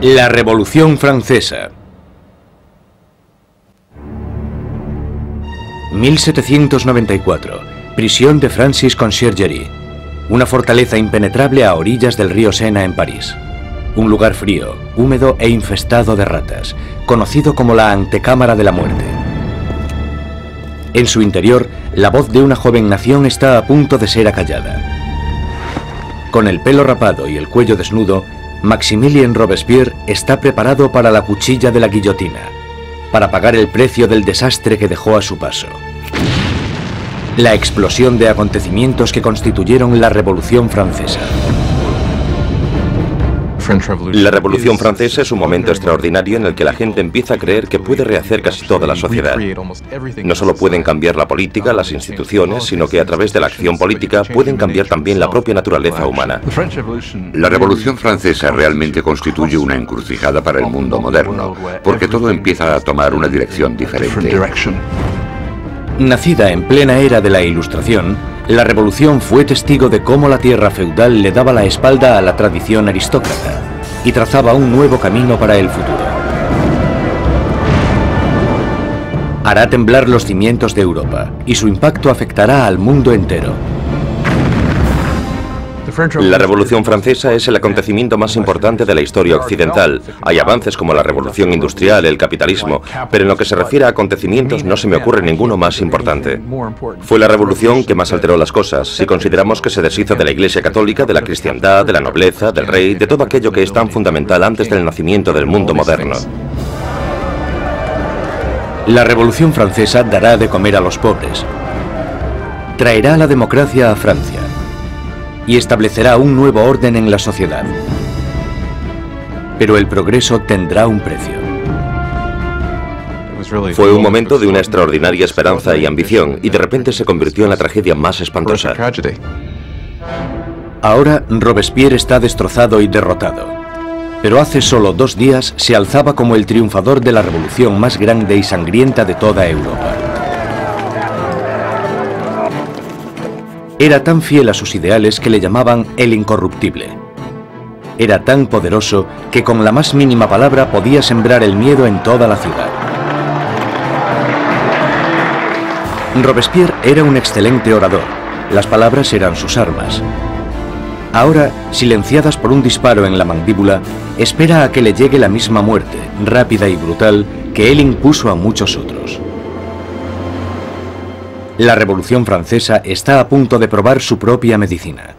La Revolución Francesa. 1794. Prisión de Francis Conciergerie. Una fortaleza impenetrable a orillas del río Sena en París. Un lugar frío, húmedo e infestado de ratas, conocido como la antecámara de la muerte. En su interior, la voz de una joven nación está a punto de ser acallada. Con el pelo rapado y el cuello desnudo, Maximilien Robespierre está preparado para la cuchilla de la guillotina, para pagar el precio del desastre que dejó a su paso. La explosión de acontecimientos que constituyeron la Revolución Francesa. La Revolución Francesa es un momento extraordinario en el que la gente empieza a creer que puede rehacer casi toda la sociedad. No solo pueden cambiar la política, las instituciones, sino que a través de la acción política pueden cambiar también la propia naturaleza humana. La Revolución Francesa realmente constituye una encrucijada para el mundo moderno, porque todo empieza a tomar una dirección diferente. Nacida en plena era de la Ilustración, la Revolución fue testigo de cómo la tierra feudal le daba la espalda a la tradición aristócrata y trazaba un nuevo camino para el futuro. Hará temblar los cimientos de Europa y su impacto afectará al mundo entero. La Revolución Francesa es el acontecimiento más importante de la historia occidental. Hay avances como la Revolución Industrial, el capitalismo, pero en lo que se refiere a acontecimientos no se me ocurre ninguno más importante. Fue la revolución que más alteró las cosas, si consideramos que se deshizo de la Iglesia Católica, de la cristiandad, de la nobleza, del rey, de todo aquello que es tan fundamental antes del nacimiento del mundo moderno. La Revolución Francesa dará de comer a los pobres, traerá la democracia a Francia y establecerá un nuevo orden en la sociedad. Pero el progreso tendrá un precio. Fue un momento de una extraordinaria esperanza y ambición, y de repente se convirtió en la tragedia más espantosa. Ahora Robespierre está destrozado y derrotado. Pero hace solo 2 días se alzaba como el triunfador de la revolución más grande y sangrienta de toda Europa. Era tan fiel a sus ideales que le llamaban el incorruptible. Era tan poderoso que con la más mínima palabra podía sembrar el miedo en toda la ciudad. Robespierre era un excelente orador. Las palabras eran sus armas. Ahora, silenciadas por un disparo en la mandíbula, espera a que le llegue la misma muerte, rápida y brutal, que él impuso a muchos otros. La Revolución Francesa está a punto de probar su propia medicina.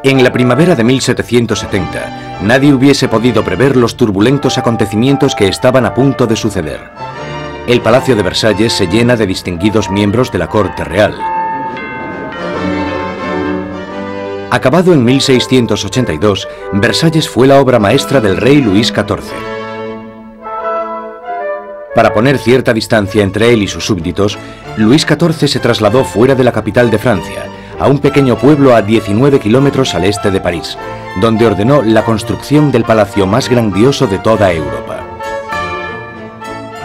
En la primavera de 1770, nadie hubiese podido prever los turbulentos acontecimientos que estaban a punto de suceder. El Palacio de Versalles se llena de distinguidos miembros de la corte real. Acabado en 1682, Versalles fue la obra maestra del rey Luis XIV. Para poner cierta distancia entre él y sus súbditos, Luis XIV se trasladó fuera de la capital de Francia, a un pequeño pueblo a 19 kilómetros al este de París, donde ordenó la construcción del palacio más grandioso de toda Europa.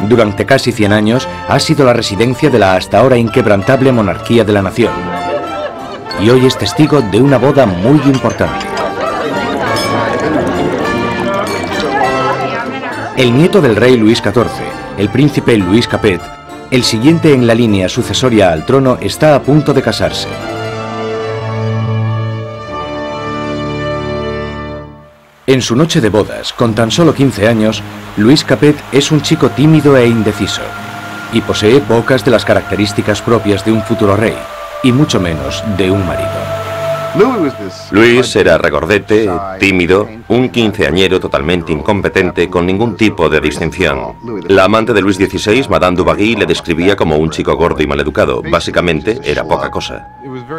Durante casi 100 años ha sido la residencia de la hasta ahora inquebrantable monarquía de la nación, y hoy es testigo de una boda muy importante. El nieto del rey Luis XIV, el príncipe Louis Capet, el siguiente en la línea sucesoria al trono, está a punto de casarse. En su noche de bodas, con tan solo 15 años, Louis Capet es un chico tímido e indeciso, y posee pocas de las características propias de un futuro rey, y mucho menos de un marido. Luis era regordete, tímido, un quinceañero totalmente incompetente, con ningún tipo de distinción. La amante de Luis XVI, Madame Dubarry, le describía como un chico gordo y maleducado. Básicamente, era poca cosa.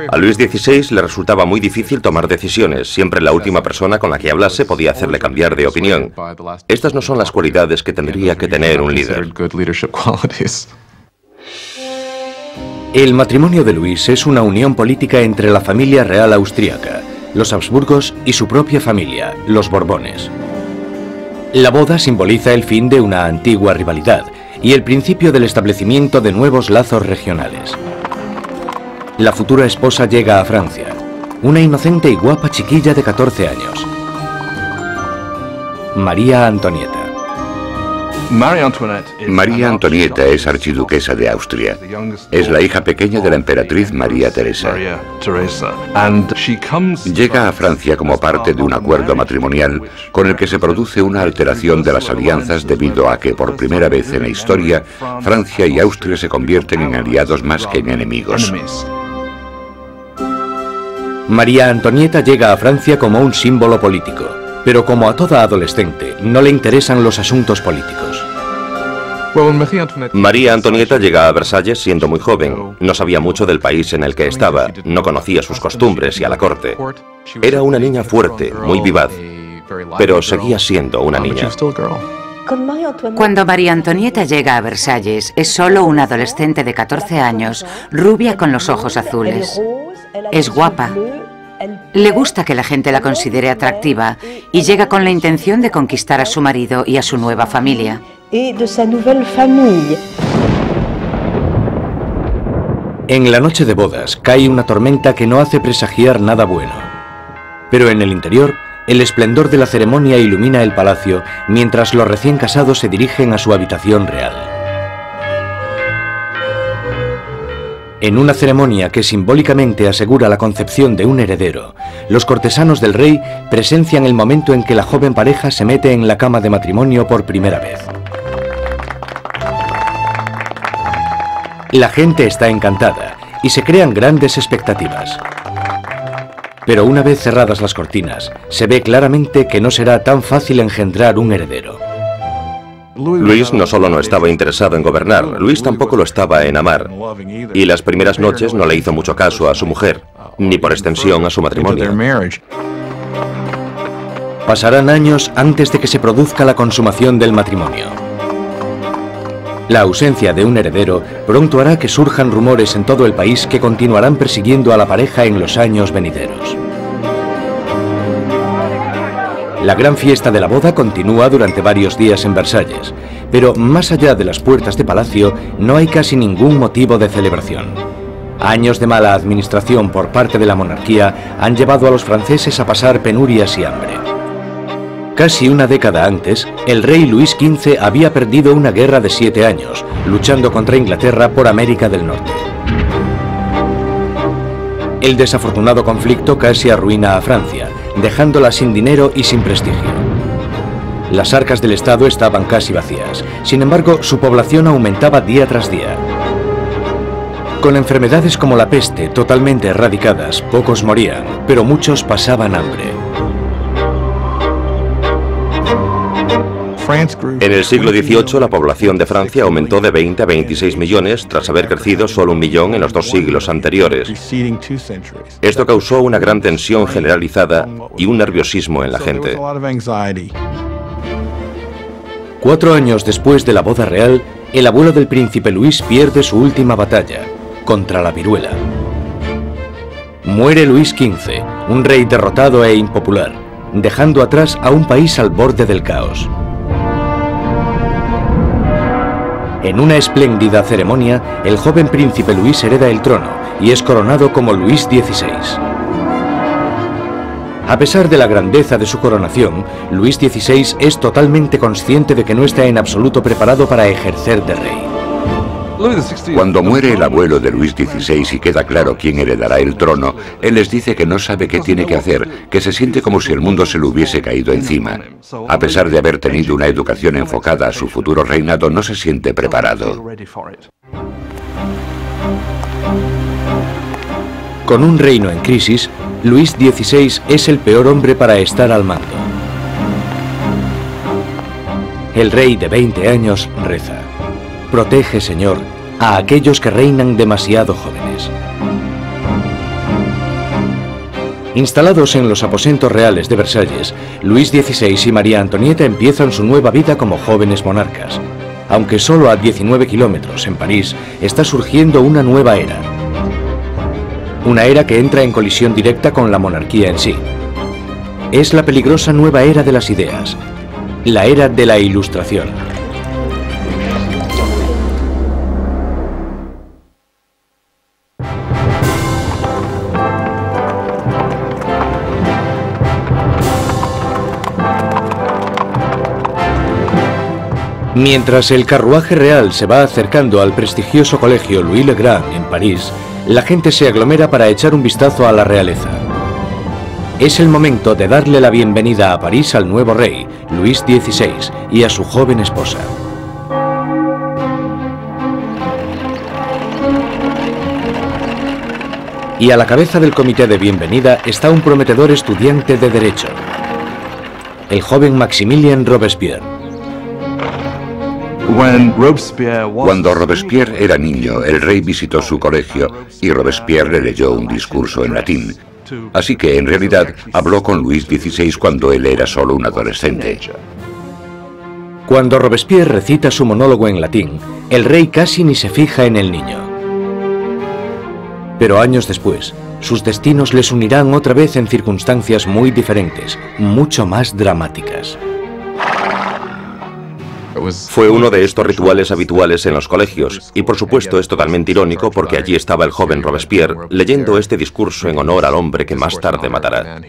A Luis XVI le resultaba muy difícil tomar decisiones. Siempre la última persona con la que hablase podía hacerle cambiar de opinión. Estas no son las cualidades que tendría que tener un líder. El matrimonio de Luis es una unión política entre la familia real austríaca, los Habsburgos y su propia familia, los Borbones. La boda simboliza el fin de una antigua rivalidad y el principio del establecimiento de nuevos lazos regionales. La futura esposa llega a Francia. una inocente y guapa chiquilla de 14 años. María Antonieta. María Antonieta es archiduquesa de Austria. Es la hija pequeña de la emperatriz María Teresa. Llega a Francia como parte de un acuerdo matrimonial con el que se produce una alteración de las alianzas debido a que por primera vez en la historia Francia y Austria se convierten en aliados más que en enemigos. María Antonieta llega a Francia como un símbolo político, pero como a toda adolescente, no le interesan los asuntos políticos. María Antonieta llega a Versalles siendo muy joven. No sabía mucho del país en el que estaba, no conocía sus costumbres y a la corte. Era una niña fuerte, muy vivaz, pero seguía siendo una niña. Cuando María Antonieta llega a Versalles, es solo una adolescente de 14 años, rubia con los ojos azules. Es guapa. Le gusta que la gente la considere atractiva y llega con la intención de conquistar a su marido y a su nueva familia. En la noche de bodas cae una tormenta que no hace presagiar nada bueno. Pero en el interior, el esplendor de la ceremonia ilumina el palacio mientras los recién casados se dirigen a su habitación real. En una ceremonia que simbólicamente asegura la concepción de un heredero, los cortesanos del rey presencian el momento en que la joven pareja se mete en la cama de matrimonio por primera vez. La gente está encantada y se crean grandes expectativas. Pero una vez cerradas las cortinas, se ve claramente que no será tan fácil engendrar un heredero. Luis no solo no estaba interesado en gobernar, Luis tampoco lo estaba en amar. Y las primeras noches no le hizo mucho caso a su mujer, ni por extensión a su matrimonio. Pasarán años antes de que se produzca la consumación del matrimonio. La ausencia de un heredero pronto hará que surjan rumores en todo el país que continuarán persiguiendo a la pareja en los años venideros. La gran fiesta de la boda continúa durante varios días en Versalles, pero más allá de las puertas de palacio no hay casi ningún motivo de celebración. Años de mala administración por parte de la monarquía han llevado a los franceses a pasar penurias y hambre. Casi una década antes, el rey Luis XV había perdido una guerra de 7 años, luchando contra Inglaterra por América del Norte. El desafortunado conflicto casi arruina a Francia, dejándola sin dinero y sin prestigio. Las arcas del Estado estaban casi vacías, sin embargo, su población aumentaba día tras día. Con enfermedades como la peste totalmente erradicadas, pocos morían, pero muchos pasaban hambre. En el siglo XVIII la población de Francia aumentó de 20 a 26 millones tras haber crecido solo 1 millón en los 2 siglos anteriores. Esto causó una gran tensión generalizada y un nerviosismo en la gente. 4 años después de la boda real, el abuelo del príncipe Luis pierde su última batalla, contra la viruela. Muere Luis XV, un rey derrotado e impopular, dejando atrás a un país al borde del caos. En una espléndida ceremonia, el joven príncipe Luis hereda el trono y es coronado como Luis XVI. A pesar de la grandeza de su coronación, Luis XVI es totalmente consciente de que no está en absoluto preparado para ejercer de rey. Cuando muere el abuelo de Luis XVI y queda claro quién heredará el trono, él les dice que no sabe qué tiene que hacer, que se siente como si el mundo se le hubiese caído encima. A pesar de haber tenido una educación enfocada a su futuro reinado, no se siente preparado. Con un reino en crisis, Luis XVI es el peor hombre para estar al mando. El rey de 20 años reza: protege, Señor, a aquellos que reinan demasiado jóvenes. Instalados en los aposentos reales de Versalles, Luis XVI y María Antonieta empiezan su nueva vida como jóvenes monarcas. Aunque solo a 19 kilómetros, en París, está surgiendo una nueva era. Una era que entra en colisión directa con la monarquía en sí. Es la peligrosa nueva era de las ideas, la era de la Ilustración. Mientras el carruaje real se va acercando al prestigioso colegio Louis le Grand en París, la gente se aglomera para echar un vistazo a la realeza. Es el momento de darle la bienvenida a París al nuevo rey, Luis XVI, y a su joven esposa. Y a la cabeza del comité de bienvenida está un prometedor estudiante de Derecho, el joven Maximilien Robespierre. Cuando Robespierre era niño, el rey visitó su colegio y Robespierre le leyó un discurso en latín. Así que, en realidad, habló con Luis XVI cuando él era solo un adolescente. Cuando Robespierre recita su monólogo en latín, el rey casi ni se fija en el niño. Pero años después, sus destinos les unirán otra vez en circunstancias muy diferentes, mucho más dramáticas. Fue uno de estos rituales habituales en los colegios, y por supuesto es totalmente irónico porque allí estaba el joven Robespierre leyendo este discurso en honor al hombre que más tarde matará.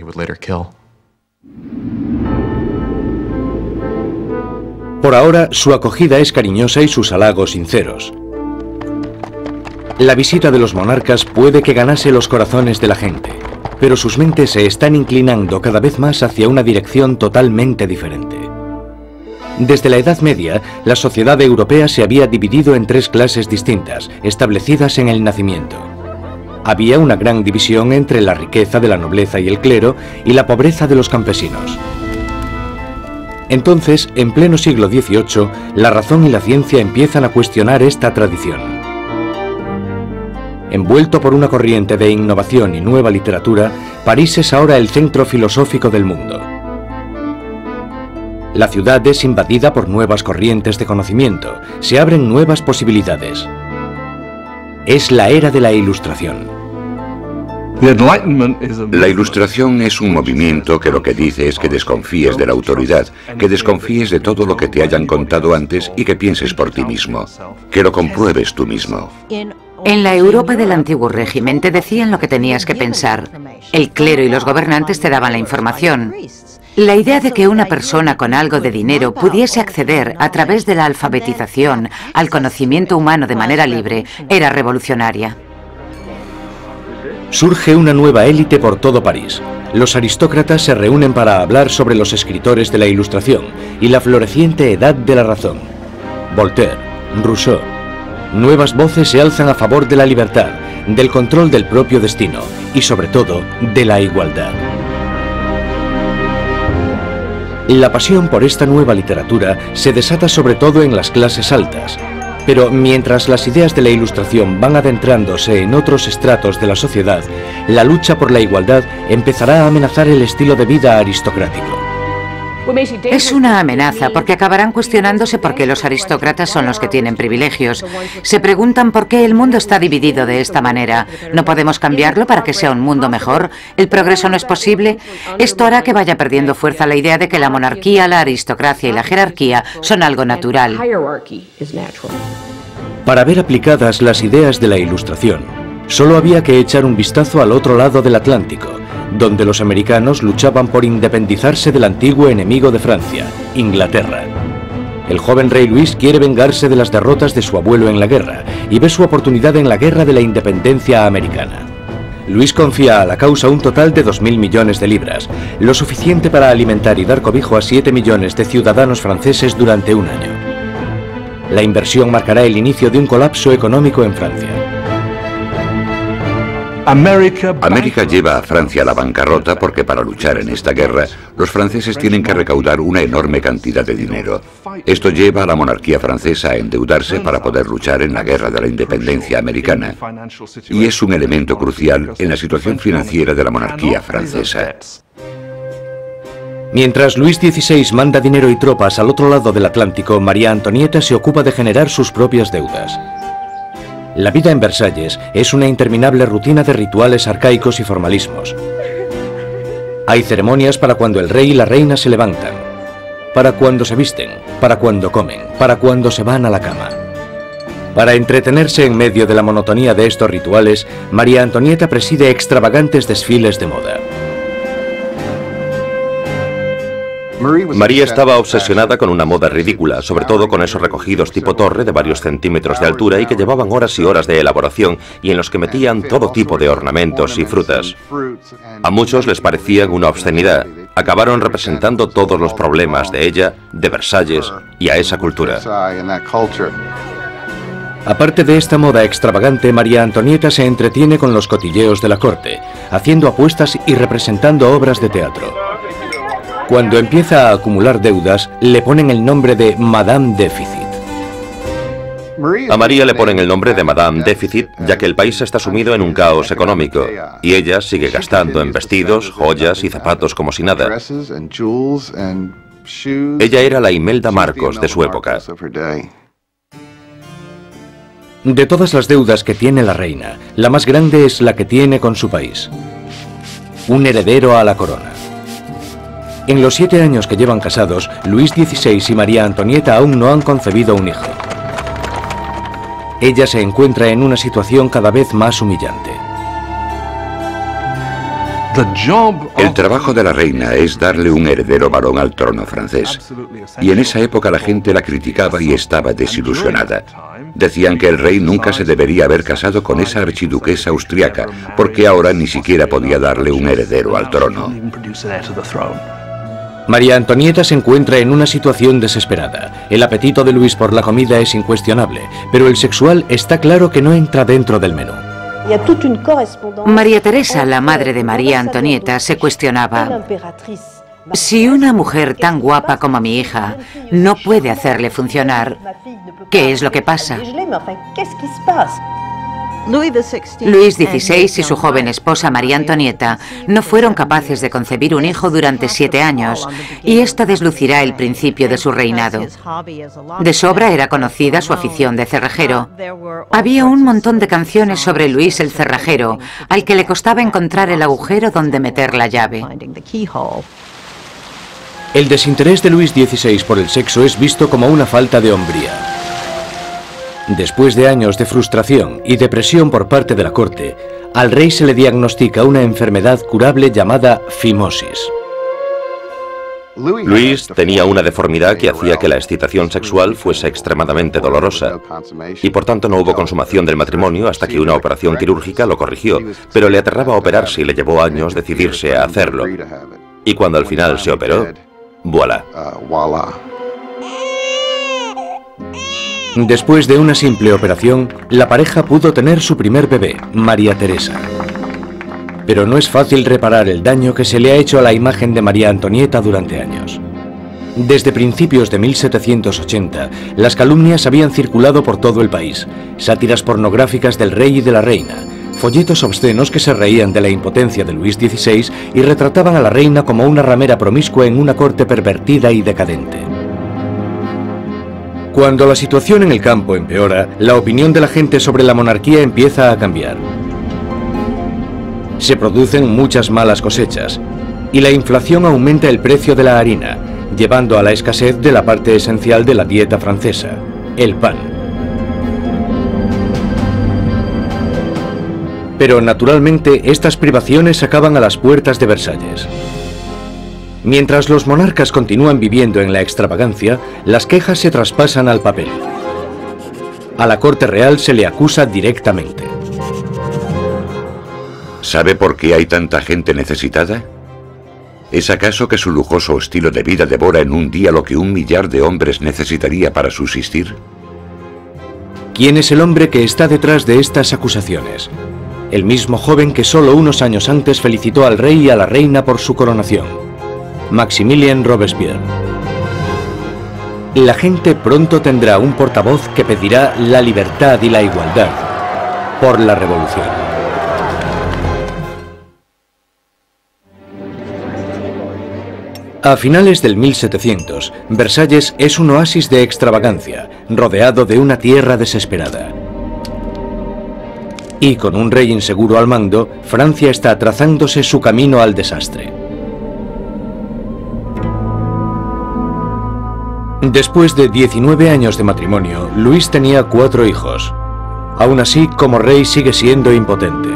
Por ahora, su acogida es cariñosa y sus halagos sinceros. La visita de los monarcas puede que ganase los corazones de la gente, pero sus mentes se están inclinando cada vez más hacia una dirección totalmente diferente. Desde la Edad Media, la sociedad europea se había dividido en tres clases distintas, establecidas en el nacimiento. Había una gran división entre la riqueza de la nobleza y el clero y la pobreza de los campesinos. Entonces, en pleno siglo XVIII, la razón y la ciencia empiezan a cuestionar esta tradición. Envuelto por una corriente de innovación y nueva literatura, París es ahora el centro filosófico del mundo. La ciudad es invadida por nuevas corrientes de conocimiento, se abren nuevas posibilidades. Es la era de la Ilustración. La Ilustración es un movimiento que lo que dice es que desconfíes de la autoridad, que desconfíes de todo lo que te hayan contado antes y que pienses por ti mismo, que lo compruebes tú mismo. En la Europa del antiguo régimen te decían lo que tenías que pensar. El clero y los gobernantes te daban la información. La idea de que una persona con algo de dinero pudiese acceder a través de la alfabetización al conocimiento humano de manera libre era revolucionaria. Surge una nueva élite por todo París. Los aristócratas se reúnen para hablar sobre los escritores de la Ilustración y la floreciente edad de la razón. Voltaire, Rousseau. Nuevas voces se alzan a favor de la libertad, del control del propio destino y, sobre todo, de la igualdad. La pasión por esta nueva literatura se desata sobre todo en las clases altas, pero mientras las ideas de la Ilustración van adentrándose en otros estratos de la sociedad, la lucha por la igualdad empezará a amenazar el estilo de vida aristocrático. Es una amenaza porque acabarán cuestionándose por qué los aristócratas son los que tienen privilegios. Se preguntan por qué el mundo está dividido de esta manera. ¿No podemos cambiarlo para que sea un mundo mejor? ¿El progreso no es posible? Esto hará que vaya perdiendo fuerza la idea de que la monarquía, la aristocracia y la jerarquía son algo natural. Para ver aplicadas las ideas de la Ilustración, solo había que echar un vistazo al otro lado del Atlántico, donde los americanos luchaban por independizarse del antiguo enemigo de Francia, Inglaterra. El joven rey Luis quiere vengarse de las derrotas de su abuelo en la guerra y ve su oportunidad en la guerra de la independencia americana. Luis confía a la causa un total de 2.000 millones de libras, lo suficiente para alimentar y dar cobijo a 7 millones de ciudadanos franceses durante un año. La inversión marcará el inicio de un colapso económico en Francia. América lleva a Francia a la bancarrota porque para luchar en esta guerra, los franceses tienen que recaudar una enorme cantidad de dinero. Esto lleva a la monarquía francesa a endeudarse para poder luchar en la guerra de la independencia americana. Y es un elemento crucial en la situación financiera de la monarquía francesa. Mientras Luis XVI manda dinero y tropas al otro lado del Atlántico, María Antonieta se ocupa de generar sus propias deudas. La vida en Versalles es una interminable rutina de rituales arcaicos y formalismos. Hay ceremonias para cuando el rey y la reina se levantan, para cuando se visten, para cuando comen, para cuando se van a la cama. Para entretenerse en medio de la monotonía de estos rituales, María Antonieta preside extravagantes desfiles de moda. María estaba obsesionada con una moda ridícula, sobre todo con esos recogidos tipo torre de varios centímetros de altura y que llevaban horas y horas de elaboración y en los que metían todo tipo de ornamentos y frutas. A muchos les parecían una obscenidad. Acabaron representando todos los problemas de ella, de Versalles y a esa cultura. Aparte de esta moda extravagante, María Antonieta se entretiene con los cotilleos de la corte, haciendo apuestas y representando obras de teatro. Cuando empieza a acumular deudas, le ponen el nombre de Madame Déficit. A María le ponen el nombre de Madame Déficit, ya que el país está sumido en un caos económico, y ella sigue gastando en vestidos, joyas y zapatos como si nada. Ella era la Imelda Marcos de su época. De todas las deudas que tiene la reina, la más grande es la que tiene con su país. Un heredero a la corona. En los 7 años que llevan casados, Luis XVI y María Antonieta aún no han concebido un hijo. Ella se encuentra en una situación cada vez más humillante. El trabajo de la reina es darle un heredero varón al trono francés. Y en esa época la gente la criticaba y estaba desilusionada. Decían que el rey nunca se debería haber casado con esa archiduquesa austriaca, porque ahora ni siquiera podía darle un heredero al trono. María Antonieta se encuentra en una situación desesperada. El apetito de Luis por la comida es incuestionable, pero el sexual está claro que no entra dentro del menú. María Teresa, la madre de María Antonieta, se cuestionaba: si una mujer tan guapa como mi hija no puede hacerle funcionar, ¿qué es lo que pasa? Luis XVI y su joven esposa María Antonieta no fueron capaces de concebir un hijo durante 7 años, y esto deslucirá el principio de su reinado. De sobra era conocida su afición de cerrajero. Había un montón de canciones sobre Luis el cerrajero, al que le costaba encontrar el agujero donde meter la llave. El desinterés de Luis XVI por el sexo es visto como una falta de hombría. Después de años de frustración y depresión por parte de la corte, al rey se le diagnostica una enfermedad curable llamada fimosis. Luis tenía una deformidad que hacía que la excitación sexual fuese extremadamente dolorosa, y por tanto no hubo consumación del matrimonio hasta que una operación quirúrgica lo corrigió, pero le aterraba operarse y le llevó años decidirse a hacerlo. Y cuando al final se operó, voilà. Después de una simple operación, la pareja pudo tener su primer bebé, María Teresa. Pero no es fácil reparar el daño que se le ha hecho a la imagen de María Antonieta durante años. Desde principios de 1780, las calumnias habían circulado por todo el país, sátiras pornográficas del rey y de la reina, folletos obscenos que se reían de la impotencia de Luis XVI y retrataban a la reina como una ramera promiscua en una corte pervertida y decadente. Cuando la situación en el campo empeora, la opinión de la gente sobre la monarquía empieza a cambiar. Se producen muchas malas cosechas y la inflación aumenta el precio de la harina, llevando a la escasez de la parte esencial de la dieta francesa, el pan. Pero naturalmente estas privaciones acaban a las puertas de Versalles. Mientras los monarcas continúan viviendo en la extravagancia, las quejas se traspasan al papel. A la corte real se le acusa directamente. ¿Sabe por qué hay tanta gente necesitada? ¿Es acaso que su lujoso estilo de vida devora en un día lo que 1 millar de hombres necesitaría para subsistir? ¿Quién es el hombre que está detrás de estas acusaciones? El mismo joven que solo unos años antes felicitó al rey y a la reina por su coronación. Maximilien Robespierre. La gente pronto tendrá un portavoz que pedirá la libertad y la igualdad por la revolución. A finales del 1700, Versalles es un oasis de extravagancia, rodeado de una tierra desesperada. Y con un rey inseguro al mando, Francia está trazándose su camino al desastre. Después de 19 años de matrimonio, Luis tenía 4 hijos. Aún así, como rey sigue siendo impotente.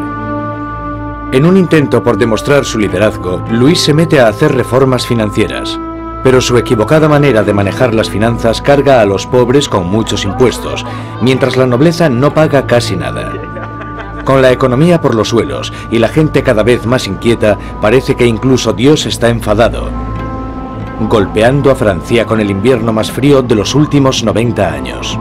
En un intento por demostrar su liderazgo, Luis se mete a hacer reformas financieras. pero su equivocada manera de manejar las finanzas carga a los pobres con muchos impuestos, mientras la nobleza no paga casi nada. Con la economía por los suelos y la gente cada vez más inquieta, parece que incluso Dios está enfadado, golpeando a Francia con el invierno más frío de los últimos 90 años.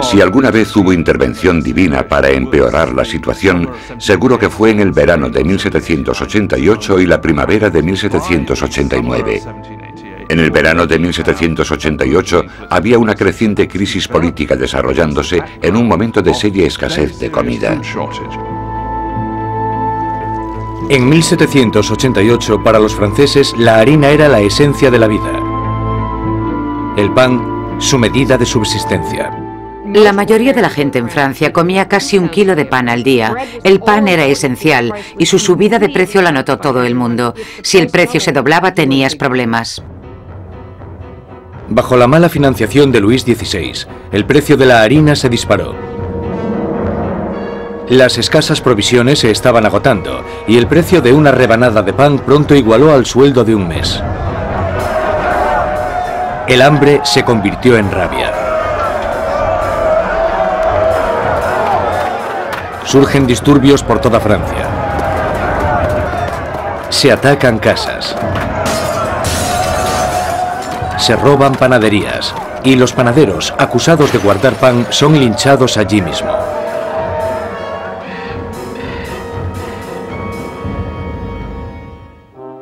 Si alguna vez hubo intervención divina para empeorar la situación, seguro que fue en el verano de 1788 y la primavera de 1789. En el verano de 1788 había una creciente crisis política desarrollándose en un momento de seria escasez de comida. En 1788, para los franceses, la harina era la esencia de la vida. El pan, su medida de subsistencia. La mayoría de la gente en Francia comía casi 1 kilo de pan al día. El pan era esencial y su subida de precio la notó todo el mundo. Si el precio se doblaba, tenías problemas. Bajo la mala financiación de Luis XVI, el precio de la harina se disparó. Las escasas provisiones se estaban agotando y el precio de una rebanada de pan pronto igualó al sueldo de un mes. El hambre se convirtió en rabia. Surgen disturbios por toda Francia. Se atacan casas. Se roban panaderías y los panaderos, acusados de guardar pan, son linchados allí mismo.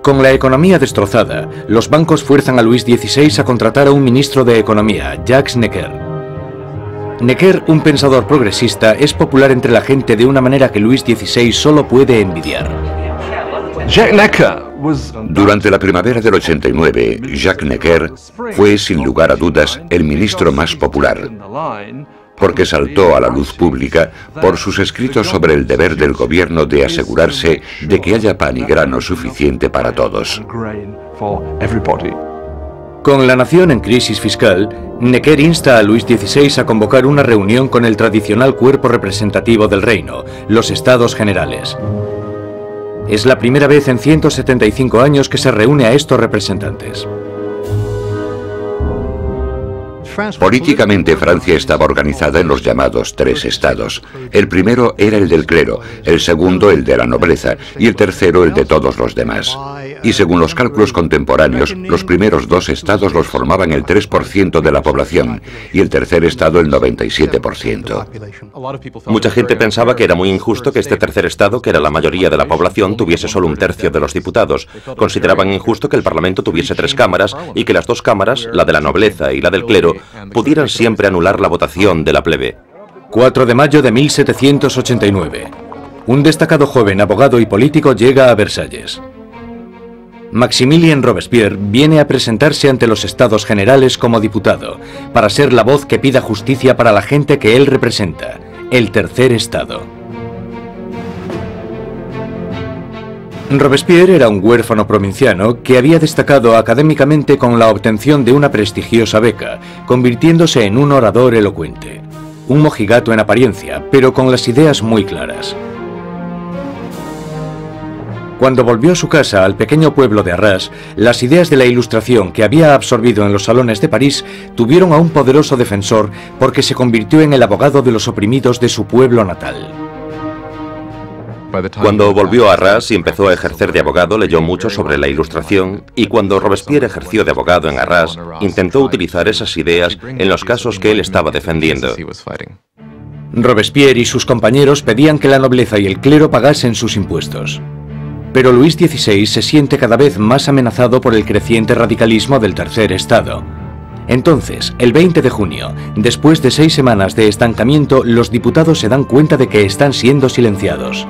Con la economía destrozada, los bancos fuerzan a Luis XVI a contratar a un ministro de Economía, Jacques Necker. Necker, un pensador progresista, es popular entre la gente de una manera que Luis XVI solo puede envidiar. Durante la primavera del 89, Jacques Necker fue, sin lugar a dudas, el ministro más popular, porque saltó a la luz pública por sus escritos sobre el deber del gobierno de asegurarse de que haya pan y grano suficiente para todos. Con la nación en crisis fiscal, Necker insta a Luis XVI a convocar una reunión con el tradicional cuerpo representativo del reino, los Estados Generales. Es la primera vez en 175 años que se reúne a estos representantes. Políticamente, Francia estaba organizada en los llamados 3 estados. El primero era el del clero, el segundo el de la nobleza y el tercero el de todos los demás. Y según los cálculos contemporáneos, los primeros 2 estados los formaban el 3% de la población y el tercer estado el 97%. Mucha gente pensaba que era muy injusto que este tercer estado, que era la mayoría de la población, tuviese solo 1/3 de los diputados. Consideraban injusto que el Parlamento tuviese 3 cámaras y que las 2 cámaras, la de la nobleza y la del clero, pudieran siempre anular la votación de la plebe. 4 de mayo de 1789. Un destacado joven abogado y político llega a Versalles. Maximilien Robespierre viene a presentarse ante los Estados Generales como diputado, para ser la voz que pida justicia para la gente que él representa, el tercer estado. Robespierre era un huérfano provinciano que había destacado académicamente con la obtención de una prestigiosa beca, convirtiéndose en un orador elocuente. Un mojigato en apariencia, pero con las ideas muy claras. Cuando volvió a su casa al pequeño pueblo de Arras, las ideas de la Ilustración que había absorbido en los salones de París tuvieron a un poderoso defensor porque se convirtió en el abogado de los oprimidos de su pueblo natal. Cuando volvió a Arras y empezó a ejercer de abogado, leyó mucho sobre la Ilustración y cuando Robespierre ejerció de abogado en Arras, intentó utilizar esas ideas en los casos que él estaba defendiendo. Robespierre y sus compañeros pedían que la nobleza y el clero pagasen sus impuestos. Pero Luis XVI se siente cada vez más amenazado por el creciente radicalismo del tercer estado. Entonces, el 20 de junio, después de 6 semanas de estancamiento, los diputados se dan cuenta de que están siendo silenciados.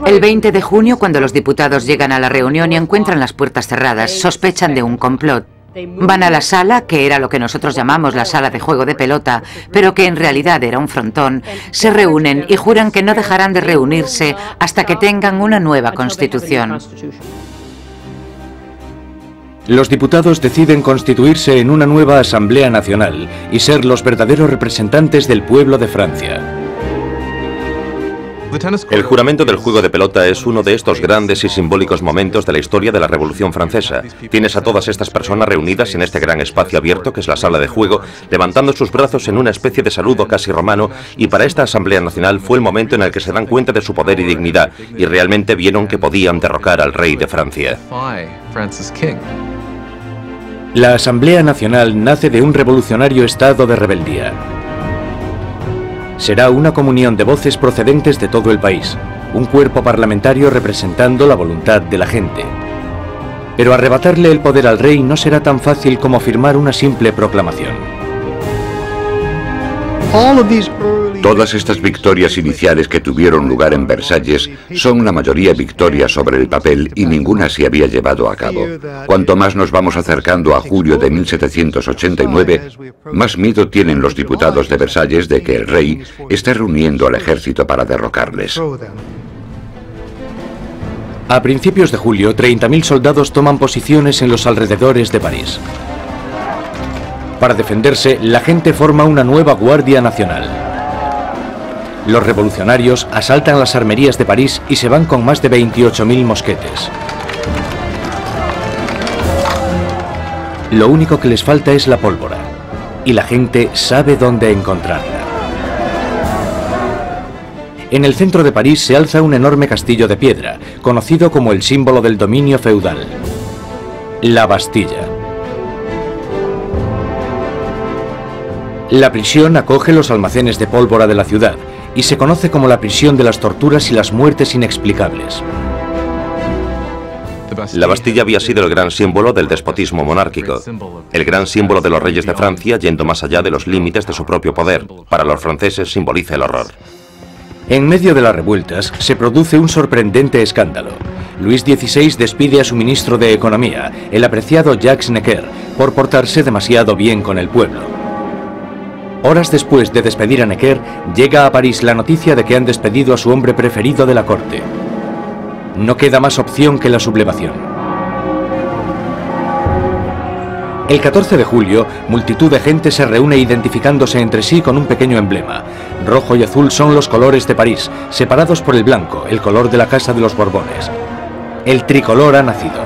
El 20 de junio, cuando los diputados llegan a la reunión y encuentran las puertas cerradas, sospechan de un complot. Van a la sala, que era lo que nosotros llamamos la sala de juego de pelota, pero que en realidad era un frontón, se reúnen y juran que no dejarán de reunirse hasta que tengan una nueva constitución. Los diputados deciden constituirse en una nueva Asamblea Nacional y ser los verdaderos representantes del pueblo de Francia. El juramento del juego de pelota es uno de estos grandes y simbólicos momentos de la historia de la Revolución Francesa. Tienes a todas estas personas reunidas en este gran espacio abierto que es la sala de juego, levantando sus brazos en una especie de saludo casi romano, y para esta Asamblea Nacional fue el momento en el que se dan cuenta de su poder y dignidad, y realmente vieron que podían derrocar al rey de Francia. La Asamblea Nacional nace de un revolucionario estado de rebeldía. Será una comunión de voces procedentes de todo el país, un cuerpo parlamentario representando la voluntad de la gente. Pero arrebatarle el poder al rey no será tan fácil como firmar una simple proclamación. Todas estas victorias iniciales que tuvieron lugar en Versalles son la mayoría victorias sobre el papel y ninguna se había llevado a cabo. Cuanto más nos vamos acercando a julio de 1789, más miedo tienen los diputados de Versalles de que el rey esté reuniendo al ejército para derrocarles. A principios de julio, 30.000 soldados toman posiciones en los alrededores de París. Para defenderse, la gente forma una nueva Guardia Nacional. Los revolucionarios asaltan las armerías de París y se van con más de 28.000 mosquetes. Lo único que les falta es la pólvora, y la gente sabe dónde encontrarla. En el centro de París se alza un enorme castillo de piedra, conocido como el símbolo del dominio feudal, la Bastilla. La prisión acoge los almacenes de pólvora de la ciudad y se conoce como la prisión de las torturas y las muertes inexplicables. La Bastilla había sido el gran símbolo del despotismo monárquico, el gran símbolo de los reyes de Francia yendo más allá de los límites de su propio poder. Para los franceses simboliza el horror. En medio de las revueltas se produce un sorprendente escándalo. Luis XVI despide a su ministro de Economía, el apreciado Jacques Necker, por portarse demasiado bien con el pueblo. Horas después de despedir a Necker, llega a París la noticia de que han despedido a su hombre preferido de la corte. No queda más opción que la sublevación. El 14 de julio, multitud de gente se reúne identificándose entre sí con un pequeño emblema. Rojo y azul son los colores de París, separados por el blanco, el color de la Casa de los Borbones. El tricolor ha nacido.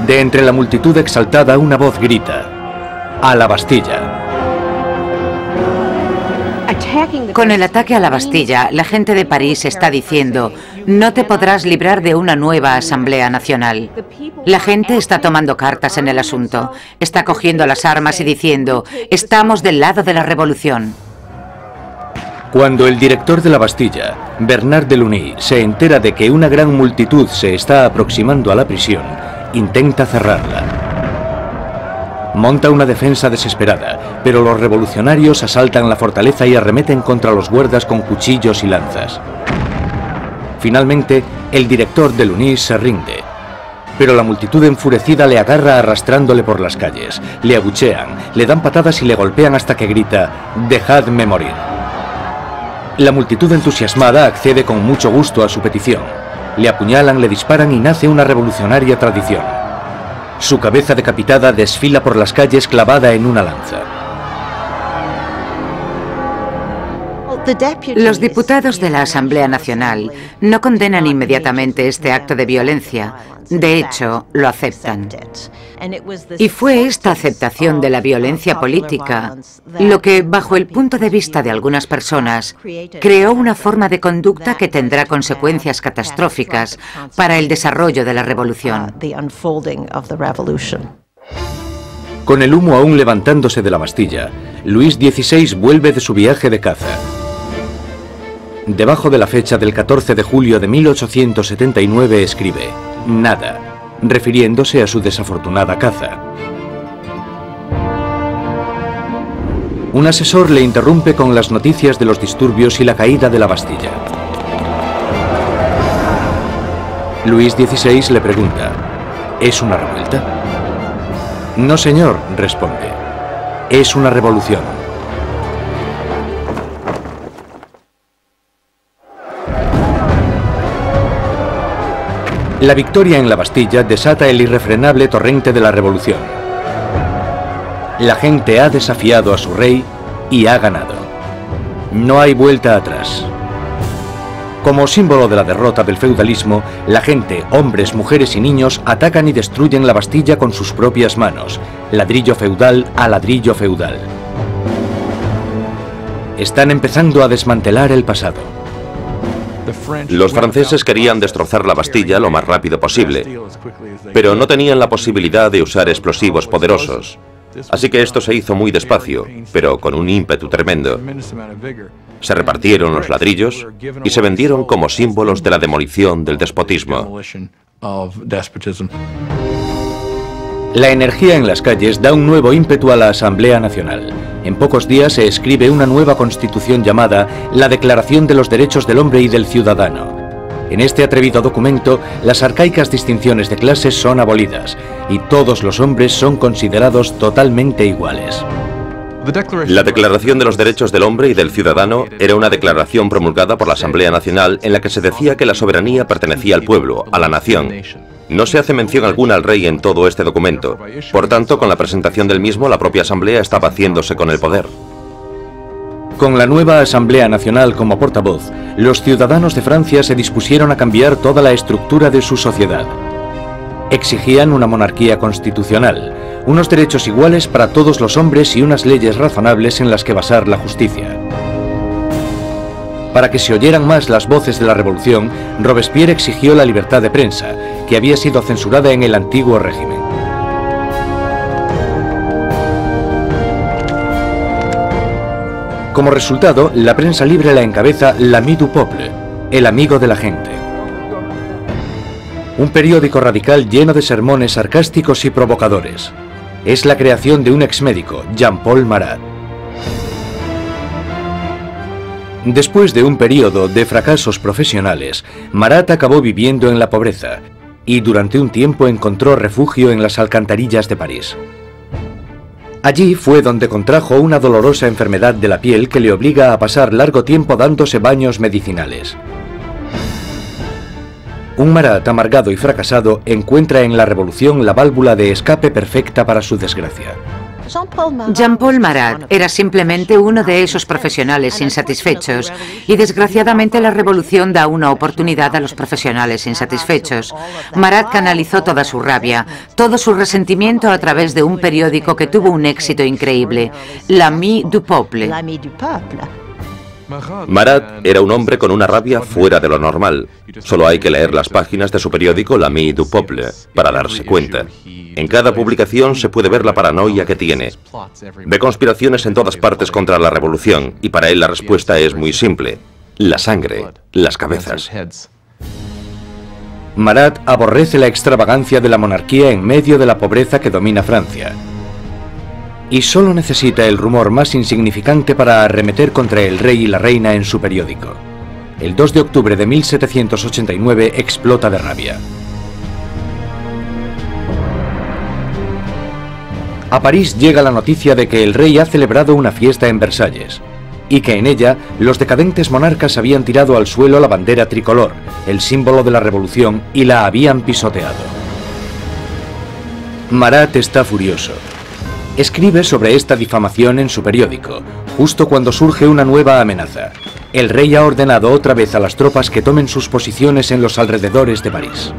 De entre la multitud exaltada, una voz grita: ¡a la Bastilla! Con el ataque a la Bastilla, la gente de París está diciendo: no te podrás librar de una nueva Asamblea Nacional. La gente está tomando cartas en el asunto, está cogiendo las armas y diciendo: estamos del lado de la revolución. Cuando el director de la Bastilla, Bernard de Lugny, se entera de que una gran multitud se está aproximando a la prisión, intenta cerrarla. Monta una defensa desesperada, pero los revolucionarios asaltan la fortaleza y arremeten contra los guardas con cuchillos y lanzas. Finalmente, el director de Lugny se rinde, pero la multitud enfurecida le agarra arrastrándole por las calles, le abuchean, le dan patadas y le golpean hasta que grita: «¡Dejadme morir!». La multitud entusiasmada accede con mucho gusto a su petición. Le apuñalan, le disparan y nace una revolucionaria tradición. Su cabeza decapitada desfila por las calles clavada en una lanza. Los diputados de la Asamblea Nacional no condenan inmediatamente este acto de violencia. De hecho, lo aceptan. Y fue esta aceptación de la violencia política lo que, bajo el punto de vista de algunas personas, creó una forma de conducta que tendrá consecuencias catastróficas para el desarrollo de la revolución. Con el humo aún levantándose de la Bastilla, Luis XVI vuelve de su viaje de caza. Debajo de la fecha del 14 de julio de 1879 escribe: «Nada», refiriéndose a su desafortunada caza. Un asesor le interrumpe con las noticias de los disturbios y la caída de la Bastilla. Luis XVI le pregunta: ¿es una revuelta? «No, señor», responde, «es una revolución». La victoria en la Bastilla desata el irrefrenable torrente de la revolución. La gente ha desafiado a su rey y ha ganado. No hay vuelta atrás. Como símbolo de la derrota del feudalismo, la gente, hombres, mujeres y niños atacan y destruyen la Bastilla con sus propias manos, ladrillo feudal a ladrillo feudal. Están empezando a desmantelar el pasado. Los franceses querían destrozar la Bastilla lo más rápido posible, pero no tenían la posibilidad de usar explosivos poderosos. Así que esto se hizo muy despacio, pero con un ímpetu tremendo. Se repartieron los ladrillos y se vendieron como símbolos de la demolición del despotismo. La energía en las calles da un nuevo ímpetu a la Asamblea Nacional. En pocos días se escribe una nueva constitución llamada la Declaración de los Derechos del Hombre y del Ciudadano. En este atrevido documento, las arcaicas distinciones de clases son abolidas y todos los hombres son considerados totalmente iguales. La Declaración de los Derechos del Hombre y del Ciudadano era una declaración promulgada por la Asamblea Nacional en la que se decía que la soberanía pertenecía al pueblo, a la nación. No se hace mención alguna al rey en todo este documento. Por tanto, con la presentación del mismo, la propia Asamblea estaba haciéndose con el poder. Con la nueva Asamblea Nacional como portavoz, los ciudadanos de Francia se dispusieron a cambiar toda la estructura de su sociedad. Exigían una monarquía constitucional, unos derechos iguales para todos los hombres y unas leyes razonables en las que basar la justicia. Para que se oyeran más las voces de la revolución, Robespierre exigió la libertad de prensa, que había sido censurada en el antiguo régimen. Como resultado, la prensa libre la encabeza l'Ami du Peuple, el amigo de la gente. Un periódico radical lleno de sermones sarcásticos y provocadores. Es la creación de un exmédico, Jean-Paul Marat. Después de un periodo de fracasos profesionales, Marat acabó viviendo en la pobreza y durante un tiempo encontró refugio en las alcantarillas de París. Allí fue donde contrajo una dolorosa enfermedad de la piel que le obliga a pasar largo tiempo dándose baños medicinales. Un Marat amargado y fracasado encuentra en la revolución la válvula de escape perfecta para su desgracia. Jean-Paul Marat era simplemente uno de esos profesionales insatisfechos y desgraciadamente la revolución da una oportunidad a los profesionales insatisfechos. Marat canalizó toda su rabia, todo su resentimiento a través de un periódico que tuvo un éxito increíble, l'Ami du Peuple. Marat era un hombre con una rabia fuera de lo normal. Solo hay que leer las páginas de su periódico l'Ami du Peuple para darse cuenta. En cada publicación se puede ver la paranoia que tiene. Ve conspiraciones en todas partes contra la revolución y para él la respuesta es muy simple. La sangre, las cabezas. Marat aborrece la extravagancia de la monarquía en medio de la pobreza que domina Francia. Y solo necesita el rumor más insignificante para arremeter contra el rey y la reina en su periódico. El 2 de octubre de 1789 explota de rabia. A París llega la noticia de que el rey ha celebrado una fiesta en Versalles y que en ella los decadentes monarcas habían tirado al suelo la bandera tricolor, el símbolo de la revolución, y la habían pisoteado. Marat está furioso. Escribe sobre esta difamación en su periódico, justo cuando surge una nueva amenaza. El rey ha ordenado otra vez a las tropas que tomen sus posiciones en los alrededores de París.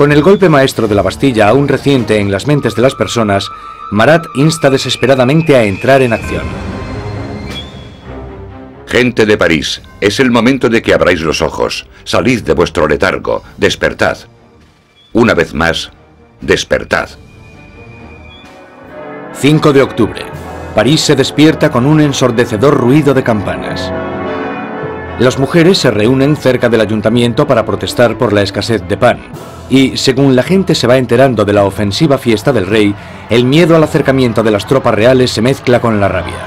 Con el golpe maestro de la Bastilla aún reciente en las mentes de las personas, Marat insta desesperadamente a entrar en acción. Gente de París, es el momento de que abráis los ojos. Salid de vuestro letargo, despertad. Una vez más, despertad. 5 de octubre. París se despierta con un ensordecedor ruido de campanas. Las mujeres se reúnen cerca del ayuntamiento para protestar por la escasez de pan. Y, según la gente se va enterando de la ofensiva fiesta del rey, el miedo al acercamiento de las tropas reales se mezcla con la rabia.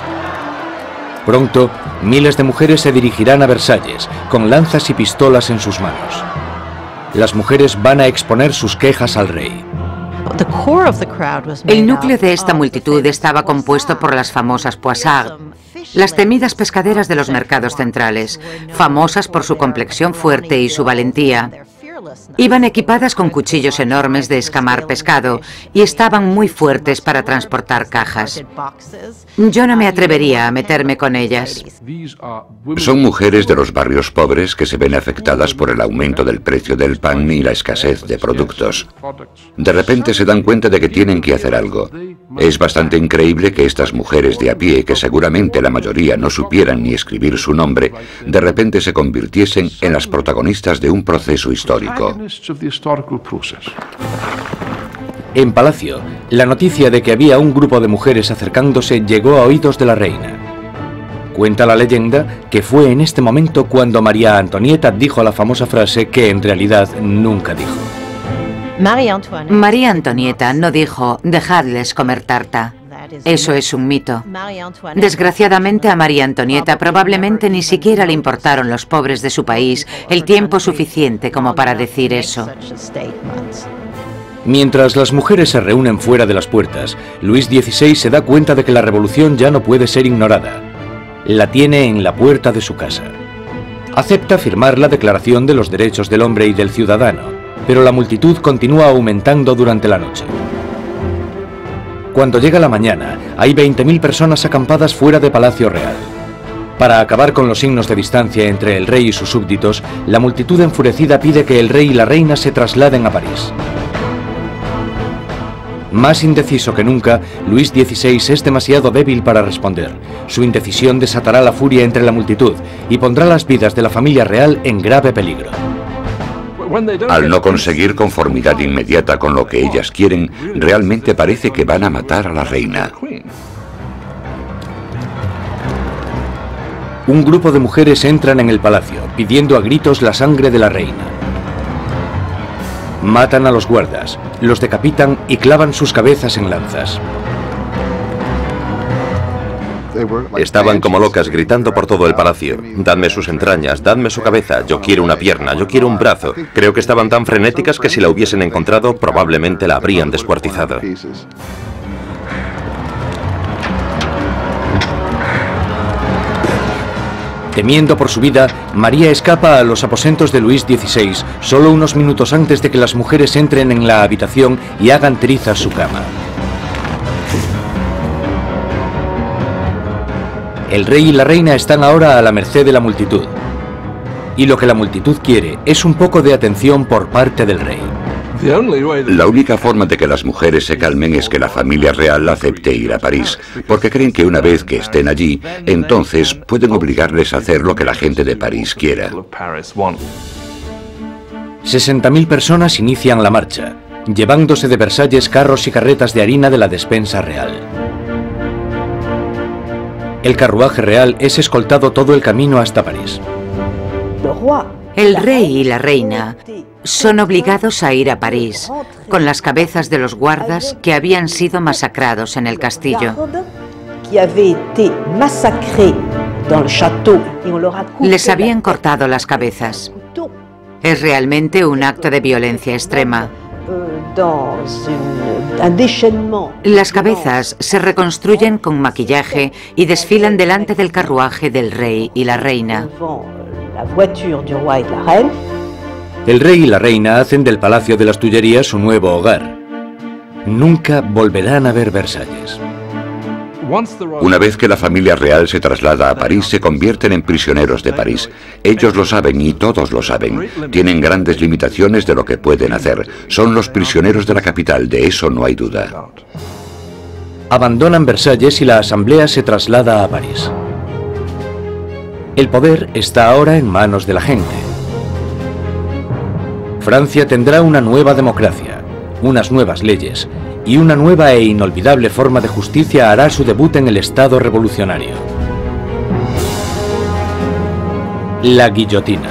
Pronto, miles de mujeres se dirigirán a Versalles, con lanzas y pistolas en sus manos. Las mujeres van a exponer sus quejas al rey. El núcleo de esta multitud estaba compuesto por las famosas poissardes, las temidas pescaderas de los mercados centrales, famosas por su complexión fuerte y su valentía. Iban equipadas con cuchillos enormes de escamar pescado y estaban muy fuertes para transportar cajas. Yo no me atrevería a meterme con ellas. Son mujeres de los barrios pobres que se ven afectadas por el aumento del precio del pan y la escasez de productos. De repente se dan cuenta de que tienen que hacer algo. Es bastante increíble que estas mujeres de a pie, que seguramente la mayoría no supieran ni escribir su nombre, de repente se convirtiesen en las protagonistas de un proceso histórico. En Palacio, la noticia de que había un grupo de mujeres acercándose llegó a oídos de la reina. Cuenta la leyenda que fue en este momento cuando María Antonieta dijo la famosa frase que en realidad nunca dijo. María Antonieta no dijo, dejadles comer tarta. Eso es un mito. Desgraciadamente a María Antonieta probablemente ni siquiera le importaron los pobres de su país el tiempo suficiente como para decir eso. Mientras las mujeres se reúnen fuera de las puertas, Luis XVI se da cuenta de que la revolución ya no puede ser ignorada. La tiene en la puerta de su casa. Acepta firmar la Declaración de los Derechos del Hombre y del Ciudadano, pero la multitud continúa aumentando durante la noche. Cuando llega la mañana, hay 20.000 personas acampadas fuera de Palacio Real. Para acabar con los signos de distancia entre el rey y sus súbditos, la multitud enfurecida pide que el rey y la reina se trasladen a París. Más indeciso que nunca, Luis XVI es demasiado débil para responder. Su indecisión desatará la furia entre la multitud y pondrá las vidas de la familia real en grave peligro. Al no conseguir conformidad inmediata con lo que ellas quieren, realmente parece que van a matar a la reina. Un grupo de mujeres entran en el palacio, pidiendo a gritos la sangre de la reina. Matan a los guardas, los decapitan y clavan sus cabezas en lanzas. Estaban como locas gritando por todo el palacio. Dadme sus entrañas, dadme su cabeza, yo quiero una pierna, yo quiero un brazo. Creo que estaban tan frenéticas que si la hubiesen encontrado probablemente la habrían descuartizado. Temiendo por su vida, María escapa a los aposentos de Luis XVI solo unos minutos antes de que las mujeres entren en la habitación y hagan trizas su cama. El rey y la reina están ahora a la merced de la multitud. Y lo que la multitud quiere es un poco de atención por parte del rey. La única forma de que las mujeres se calmen es que la familia real acepte ir a París, porque creen que una vez que estén allí, entonces pueden obligarles a hacer lo que la gente de París quiera. 60.000 personas inician la marcha, llevándose de Versalles carros y carretas de harina de la despensa real. El carruaje real es escoltado todo el camino hasta París. El rey y la reina son obligados a ir a París, con las cabezas de los guardas que habían sido masacrados en el castillo. Les habían cortado las cabezas. Es realmente un acto de violencia extrema. Las cabezas se reconstruyen con maquillaje y desfilan delante del carruaje del rey y la reina. El rey y la reina hacen del Palacio de las Tullerías su nuevo hogar. Nunca volverán a ver Versalles. Una vez que la familia real se traslada a París, se convierten en prisioneros de París. Ellos lo saben y todos lo saben. Tienen grandes limitaciones de lo que pueden hacer. Son los prisioneros de la capital, de eso no hay duda. Abandonan Versalles y la asamblea se traslada a París. El poder está ahora en manos de la gente. Francia tendrá una nueva democracia, unas nuevas leyes, y una nueva e inolvidable forma de justicia hará su debut en el Estado revolucionario. La guillotina.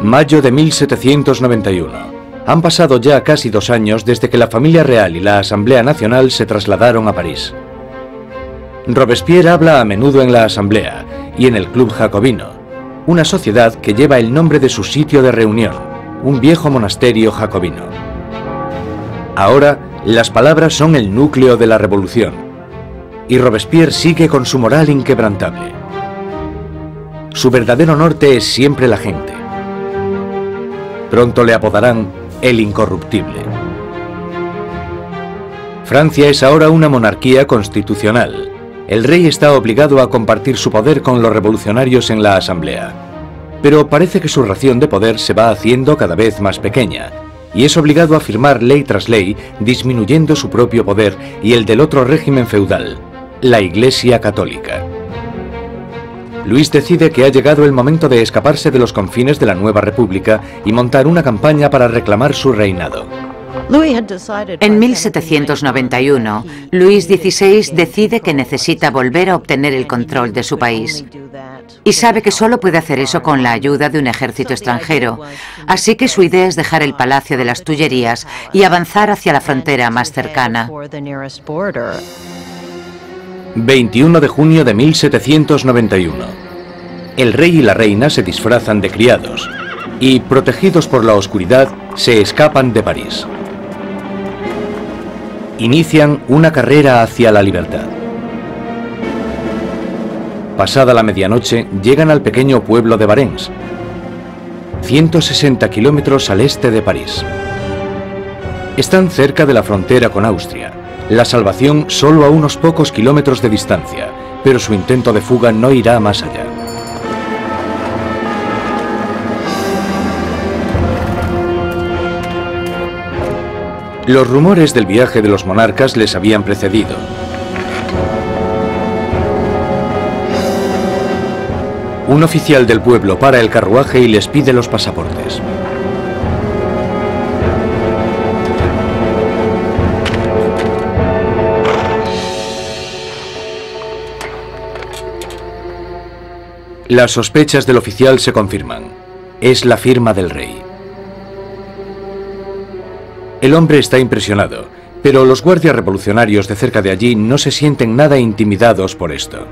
Mayo de 1791. Han pasado ya casi 2 años desde que la familia real y la Asamblea Nacional se trasladaron a París. Robespierre habla a menudo en la Asamblea y en el Club Jacobino, una sociedad que lleva el nombre de su sitio de reunión, un viejo monasterio jacobino. Ahora, las palabras son el núcleo de la revolución. y Robespierre sigue con su moral inquebrantable. Su verdadero norte es siempre la gente. Pronto le apodarán el incorruptible. Francia es ahora una monarquía constitucional. El rey está obligado a compartir su poder con los revolucionarios en la Asamblea. Pero parece que su ración de poder se va haciendo cada vez más pequeña, y es obligado a firmar ley tras ley, disminuyendo su propio poder y el del otro régimen feudal, la Iglesia Católica. Luis decide que ha llegado el momento de escaparse de los confines de la nueva república y montar una campaña para reclamar su reinado. En 1791, Luis XVI decide que necesita volver a obtener el control de su país. Y sabe que solo puede hacer eso con la ayuda de un ejército extranjero. Así que su idea es dejar el Palacio de las Tullerías y avanzar hacia la frontera más cercana. 21 de junio de 1791. El rey y la reina se disfrazan de criados y, protegidos por la oscuridad, se escapan de París. Inician una carrera hacia la libertad. Pasada la medianoche, llegan al pequeño pueblo de Varennes, 160 kilómetros al este de París. Están cerca de la frontera con Austria. La salvación solo a unos pocos kilómetros de distancia, pero su intento de fuga no irá más allá. Los rumores del viaje de los monarcas les habían precedido. Un oficial del pueblo para el carruaje y les pide los pasaportes. Las sospechas del oficial se confirman. Es la firma del rey. El hombre está impresionado, pero los guardias revolucionarios de cerca de allí no se sienten nada intimidados por esto.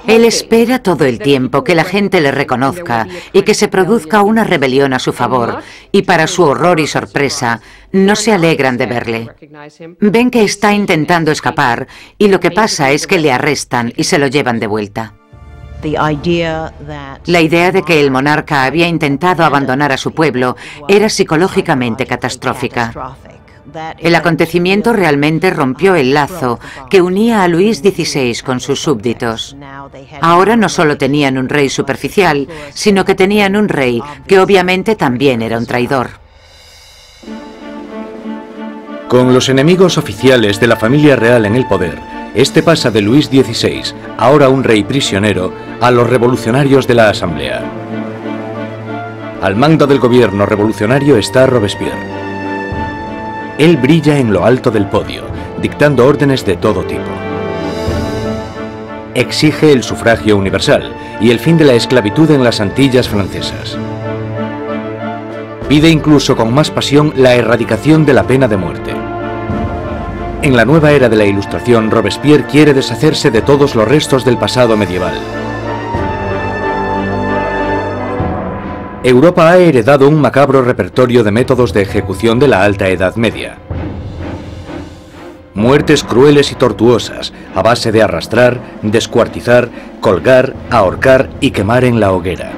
Él espera todo el tiempo que la gente le reconozca y que se produzca una rebelión a su favor, y para su horror y sorpresa, no se alegran de verle. Ven que está intentando escapar y lo que pasa es que le arrestan y se lo llevan de vuelta. La idea de que el monarca había intentado abandonar a su pueblo era psicológicamente catastrófica. El acontecimiento realmente rompió el lazo que unía a Luis XVI con sus súbditos. Ahora no solo tenían un rey superficial, sino que tenían un rey que obviamente también era un traidor. Con los enemigos oficiales de la familia real en el poder, este pasa de Luis XVI, ahora un rey prisionero, a los revolucionarios de la Asamblea. Al mando del gobierno revolucionario está Robespierre. Él brilla en lo alto del podio, dictando órdenes de todo tipo. Exige el sufragio universal y el fin de la esclavitud en las Antillas francesas. Pide incluso con más pasión la erradicación de la pena de muerte. En la nueva era de la Ilustración, Robespierre quiere deshacerse de todos los restos del pasado medieval. Europa ha heredado un macabro repertorio de métodos de ejecución de la Alta Edad Media. Muertes crueles y tortuosas, a base de arrastrar, descuartizar, colgar, ahorcar y quemar en la hoguera.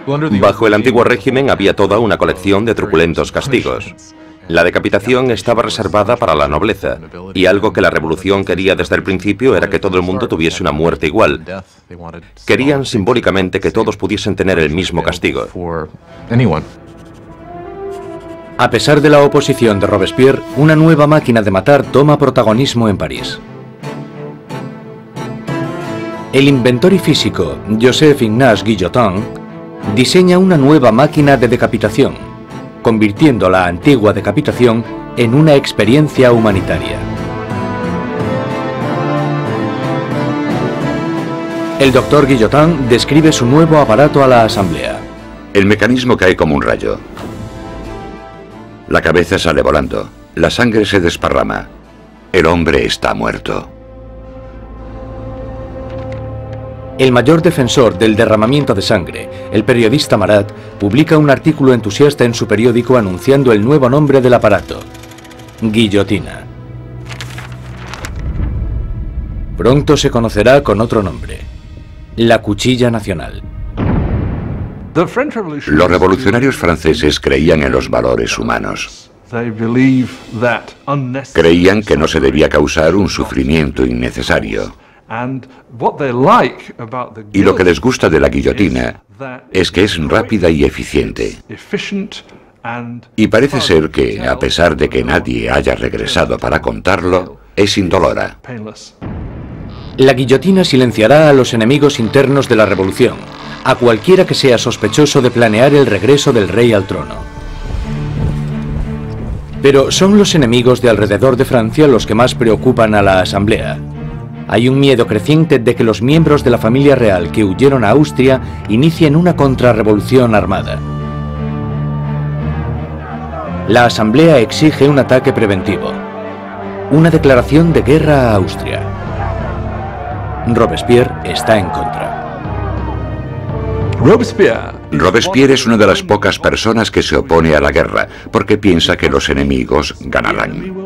Bajo el antiguo régimen había toda una colección de truculentos castigos. La decapitación estaba reservada para la nobleza, y algo que la revolución quería desde el principio era que todo el mundo tuviese una muerte igual. Querían simbólicamente que todos pudiesen tener el mismo castigo. A pesar de la oposición de Robespierre, una nueva máquina de matar toma protagonismo en París. El inventor y físico Joseph Ignace Guillotin diseña una nueva máquina de decapitación, convirtiendo la antigua decapitación en una experiencia humanitaria. El doctor Guillotin describe su nuevo aparato a la Asamblea. El mecanismo cae como un rayo. La cabeza sale volando. La sangre se desparrama. El hombre está muerto. El mayor defensor del derramamiento de sangre, el periodista Marat, publica un artículo entusiasta en su periódico anunciando el nuevo nombre del aparato: guillotina. Pronto se conocerá con otro nombre: la cuchilla nacional. Los revolucionarios franceses creían en los valores humanos. Creían que no se debía causar un sufrimiento innecesario. Y lo que les gusta de la guillotina es que es rápida y eficiente. Y parece ser que, a pesar de que nadie haya regresado para contarlo, es indolora. La guillotina silenciará a los enemigos internos de la revolución, a cualquiera que sea sospechoso de planear el regreso del rey al trono. Pero son los enemigos de alrededor de Francia los que más preocupan a la Asamblea. Hay un miedo creciente de que los miembros de la familia real que huyeron a Austria inicien una contrarrevolución armada. La Asamblea exige un ataque preventivo, una declaración de guerra a Austria. Robespierre está en contra. Robespierre es una de las pocas personas que se opone a la guerra, porque piensa que los enemigos ganarán.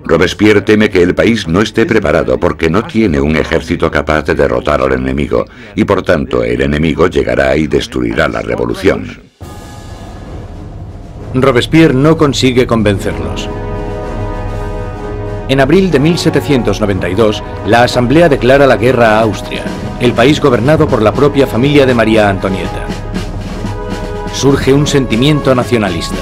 Robespierre teme que el país no esté preparado porque no tiene un ejército capaz de derrotar al enemigo, y por tanto el enemigo llegará y destruirá la revolución. Robespierre no consigue convencerlos. En abril de 1792, la Asamblea declara la guerra a Austria, el país gobernado por la propia familia de María Antonieta. Surge un sentimiento nacionalista.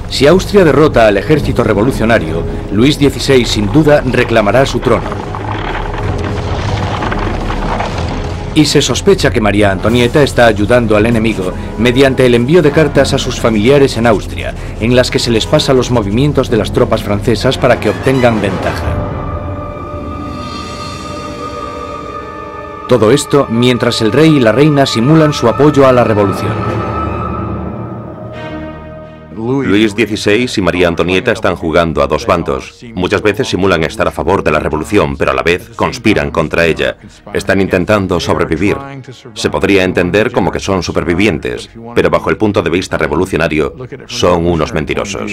Si Austria derrota al ejército revolucionario, Luis XVI sin duda reclamará su trono. Y se sospecha que María Antonieta está ayudando al enemigo mediante el envío de cartas a sus familiares en Austria, en las que se les pasa los movimientos de las tropas francesas para que obtengan ventaja. Todo esto mientras el rey y la reina simulan su apoyo a la revolución. Luis XVI y María Antonieta están jugando a dos bandos. Muchas veces simulan estar a favor de la revolución, pero a la vez conspiran contra ella. Están intentando sobrevivir. Se podría entender como que son supervivientes, pero bajo el punto de vista revolucionario, son unos mentirosos.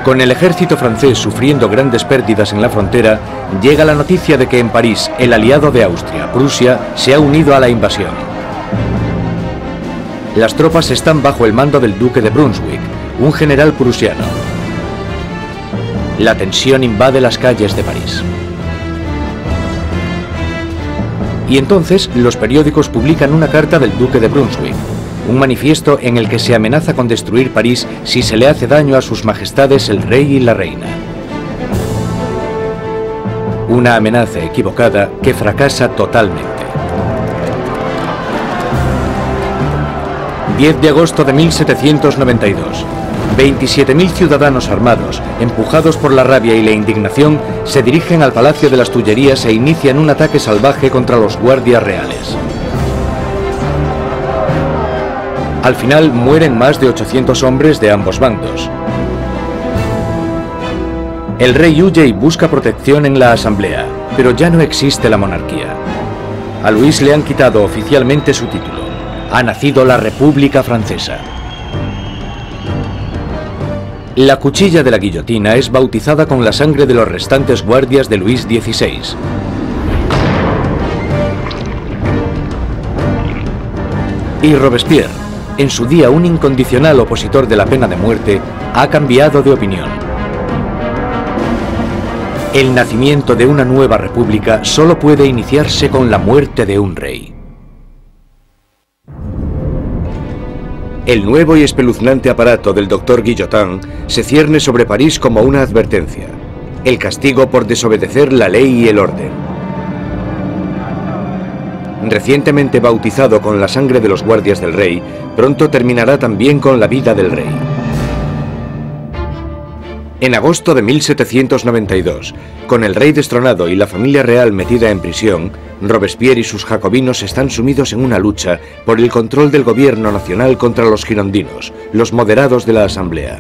Con el ejército francés sufriendo grandes pérdidas en la frontera, llega la noticia de que en París el aliado de Austria, Prusia, se ha unido a la invasión. Las tropas están bajo el mando del duque de Brunswick, un general prusiano. La tensión invade las calles de París. Y entonces los periódicos publican una carta del duque de Brunswick, un manifiesto en el que se amenaza con destruir París si se le hace daño a sus majestades el rey y la reina. Una amenaza equivocada que fracasa totalmente. 10 de agosto de 1792. 27.000 ciudadanos armados, empujados por la rabia y la indignación, se dirigen al Palacio de las Tullerías e inician un ataque salvaje contra los guardias reales. Al final mueren más de 800 hombres de ambos bandos. El rey huye y busca protección en la Asamblea, pero ya no existe la monarquía. A Luis le han quitado oficialmente su título. Ha nacido la República Francesa. La cuchilla de la guillotina es bautizada con la sangre de los restantes guardias de Luis XVI. Y Robespierre, en su día un incondicional opositor de la pena de muerte, ha cambiado de opinión. El nacimiento de una nueva república solo puede iniciarse con la muerte de un rey. El nuevo y espeluznante aparato del doctor Guillotin se cierne sobre París como una advertencia: el castigo por desobedecer la ley y el orden. Recientemente bautizado con la sangre de los guardias del rey, pronto terminará también con la vida del rey. En agosto de 1792, con el rey destronado y la familia real metida en prisión, Robespierre y sus jacobinos están sumidos en una lucha por el control del gobierno nacional contra los girondinos, los moderados de la Asamblea.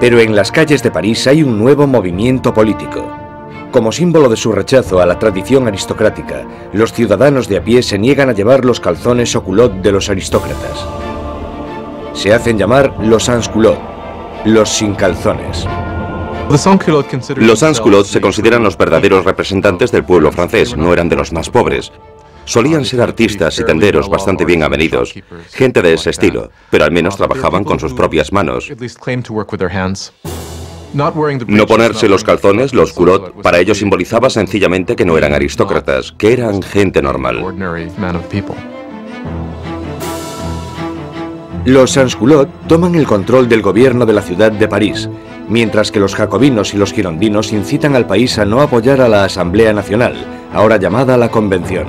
Pero en las calles de París hay un nuevo movimiento político. Como símbolo de su rechazo a la tradición aristocrática, los ciudadanos de a pie se niegan a llevar los calzones o culottes de los aristócratas. Se hacen llamar los sans-culottes, los sin calzones. Los sans-culottes se consideran los verdaderos representantes del pueblo francés, no eran de los más pobres. Solían ser artistas y tenderos bastante bien avenidos, gente de ese estilo, pero al menos trabajaban con sus propias manos. No ponerse los calzones, los culottes, para ellos simbolizaba sencillamente que no eran aristócratas, que eran gente normal. Los sans-culottes toman el control del gobierno de la ciudad de París, mientras que los jacobinos y los girondinos incitan al país a no apoyar a la Asamblea Nacional, ahora llamada la Convención.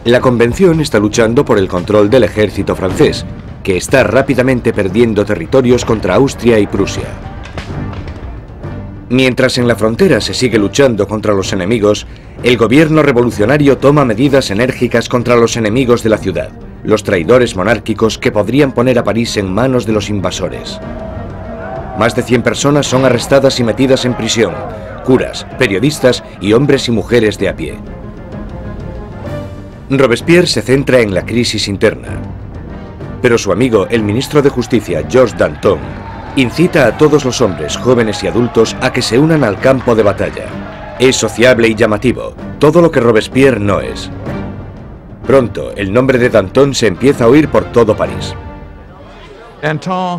La Convención está luchando por el control del ejército francés, que está rápidamente perdiendo territorios contra Austria y Prusia. Mientras en la frontera se sigue luchando contra los enemigos, el gobierno revolucionario toma medidas enérgicas contra los enemigos de la ciudad, los traidores monárquicos que podrían poner a París en manos de los invasores. Más de 100 personas son arrestadas y metidas en prisión, curas, periodistas y hombres y mujeres de a pie. Robespierre se centra en la crisis interna, pero su amigo, el ministro de Justicia, Georges Danton, incita a todos los hombres, jóvenes y adultos a que se unan al campo de batalla. Es sociable y llamativo, todo lo que Robespierre no es. Pronto, el nombre de Danton se empieza a oír por todo París.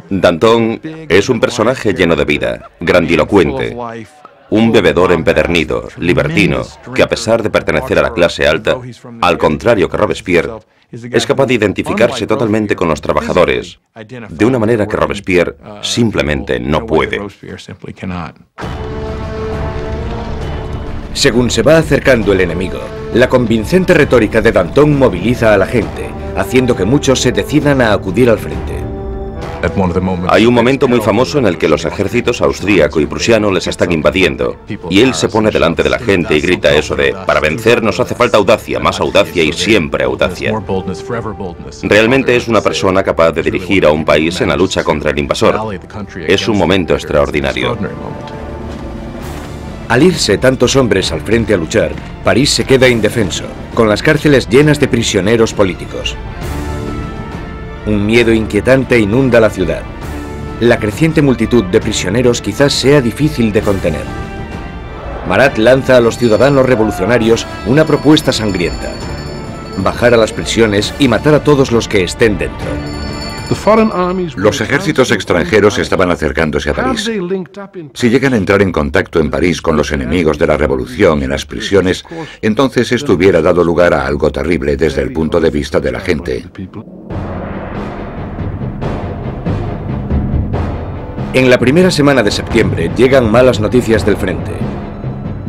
Danton es un personaje lleno de vida, grandilocuente, un bebedor empedernido, libertino, que a pesar de pertenecer a la clase alta, al contrario que Robespierre, es capaz de identificarse totalmente con los trabajadores, de una manera que Robespierre simplemente no puede. Según se va acercando el enemigo, la convincente retórica de Danton moviliza a la gente, haciendo que muchos se decidan a acudir al frente. Hay un momento muy famoso en el que los ejércitos austríaco y prusiano les están invadiendo, y él se pone delante de la gente y grita eso de: para vencer nos hace falta audacia, más audacia y siempre audacia. Realmente es una persona capaz de dirigir a un país en la lucha contra el invasor. Es un momento extraordinario. Al irse tantos hombres al frente a luchar, París se queda indefenso, con las cárceles llenas de prisioneros políticos. Un miedo inquietante inunda la ciudad. La creciente multitud de prisioneros quizás sea difícil de contener. Marat lanza a los ciudadanos revolucionarios una propuesta sangrienta: bajar a las prisiones y matar a todos los que estén dentro. Los ejércitos extranjeros estaban acercándose a París. Si llegan a entrar en contacto en París con los enemigos de la revolución en las prisiones, entonces esto hubiera dado lugar a algo terrible desde el punto de vista de la gente. En la primera semana de septiembre llegan malas noticias del frente.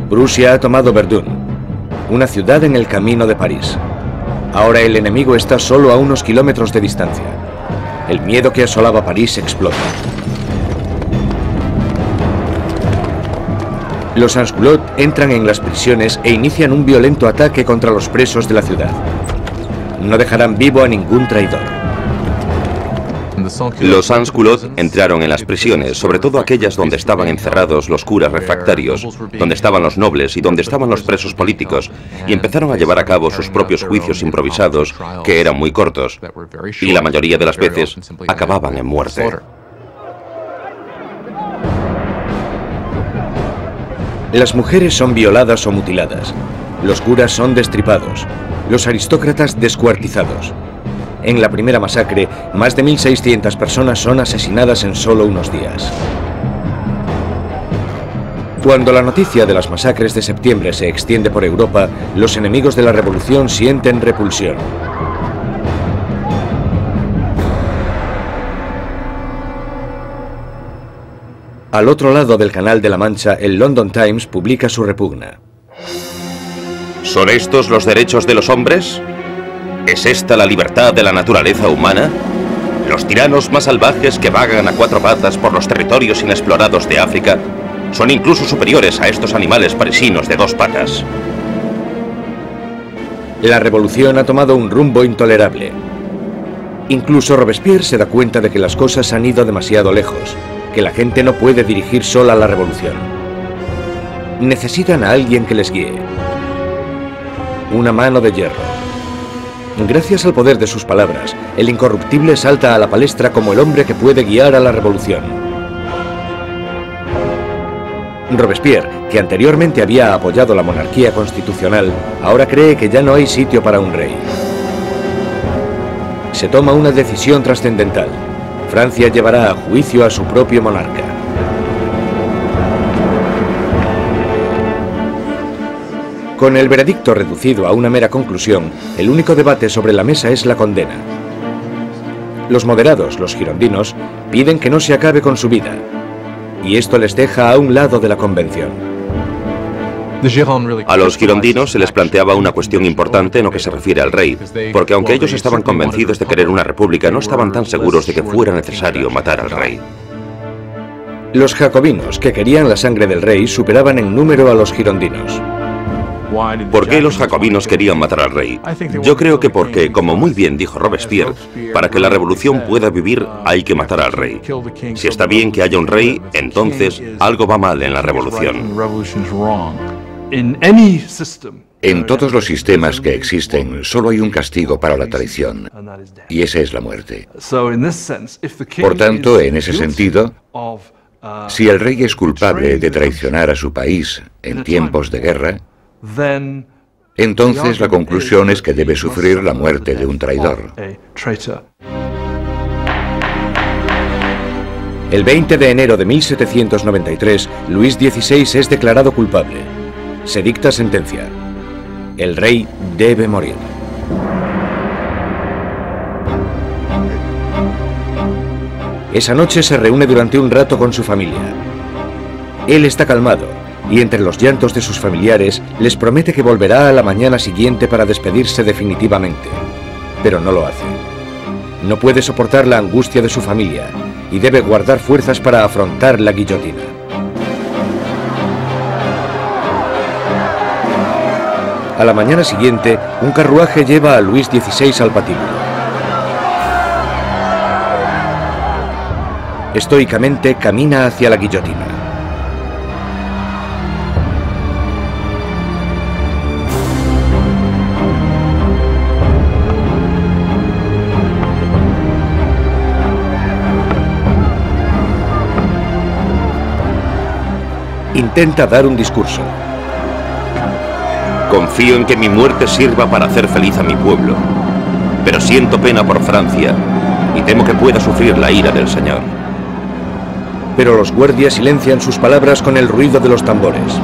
Prusia ha tomado Verdun, una ciudad en el camino de París. Ahora el enemigo está solo a unos kilómetros de distancia. El miedo que asolaba París explota. Los sans-culottes entran en las prisiones e inician un violento ataque contra los presos de la ciudad. No dejarán vivo a ningún traidor. Los sans-culottes entraron en las prisiones, sobre todo aquellas donde estaban encerrados los curas refractarios, donde estaban los nobles y donde estaban los presos políticos, y empezaron a llevar a cabo sus propios juicios improvisados, que eran muy cortos, y la mayoría de las veces acababan en muerte. Las mujeres son violadas o mutiladas, los curas son destripados, los aristócratas descuartizados. En la primera masacre, más de 1.600 personas son asesinadas en solo unos días. Cuando la noticia de las masacres de septiembre se extiende por Europa, los enemigos de la revolución sienten repulsión. Al otro lado del Canal de la Mancha, el London Times publica su repugna. ¿Son estos los derechos de los hombres? ¿Es esta la libertad de la naturaleza humana? Los tiranos más salvajes que vagan a cuatro patas por los territorios inexplorados de África son incluso superiores a estos animales parisinos de dos patas. La revolución ha tomado un rumbo intolerable. Incluso Robespierre se da cuenta de que las cosas han ido demasiado lejos. que la gente no puede dirigir sola la revolución. Necesitan a alguien que les guíe. Una mano de hierro. Gracias al poder de sus palabras, el incorruptible salta a la palestra como el hombre que puede guiar a la revolución. Robespierre, que anteriormente había apoyado la monarquía constitucional, ahora cree que ya no hay sitio para un rey. Se toma una decisión trascendental. Francia llevará a juicio a su propio monarca. Con el veredicto reducido a una mera conclusión, el único debate sobre la mesa es la condena. Los moderados, los girondinos, piden que no se acabe con su vida, y esto les deja a un lado de la convención. A los girondinos se les planteaba una cuestión importante en lo que se refiere al rey, porque aunque ellos estaban convencidos de querer una república, no estaban tan seguros de que fuera necesario matar al rey. Los jacobinos, que querían la sangre del rey, superaban en número a los girondinos. ¿Por qué los jacobinos querían matar al rey? Yo creo que porque, como muy bien dijo Robespierre, para que la revolución pueda vivir hay que matar al rey. Si está bien que haya un rey, entonces algo va mal en la revolución. En todos los sistemas que existen, solo hay un castigo para la traición, y esa es la muerte. Por tanto, en ese sentido, si el rey es culpable de traicionar a su país en tiempos de guerra, entonces la conclusión es que debe sufrir la muerte de un traidor. El 20 de enero de 1793, Luis XVI es declarado culpable. Se dicta sentencia. El rey debe morir. Esa noche se reúne durante un rato con su familia. Él está calmado, y entre los llantos de sus familiares les promete que volverá a la mañana siguiente para despedirse definitivamente. Pero no lo hace. No puede soportar la angustia de su familia y debe guardar fuerzas para afrontar la guillotina. A la mañana siguiente, un carruaje lleva a Luis XVI al patíbulo. Estoicamente camina hacia la guillotina. Intenta dar un discurso. Confío en que mi muerte sirva para hacer feliz a mi pueblo, pero siento pena por Francia y temo que pueda sufrir la ira del Señor. Pero los guardias silencian sus palabras con el ruido de los tambores.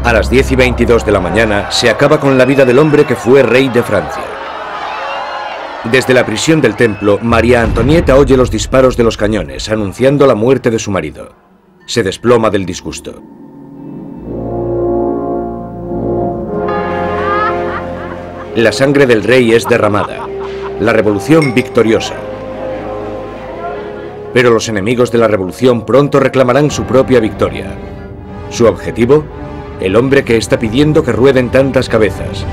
A las 10:22 de la mañana se acaba con la vida del hombre que fue rey de Francia. Desde la prisión del templo, María Antonieta oye los disparos de los cañones, anunciando la muerte de su marido. Se desploma del disgusto. La sangre del rey es derramada. La revolución victoriosa. Pero los enemigos de la revolución pronto reclamarán su propia victoria. ¿Su objetivo? El hombre que está pidiendo que rueden tantas cabezas.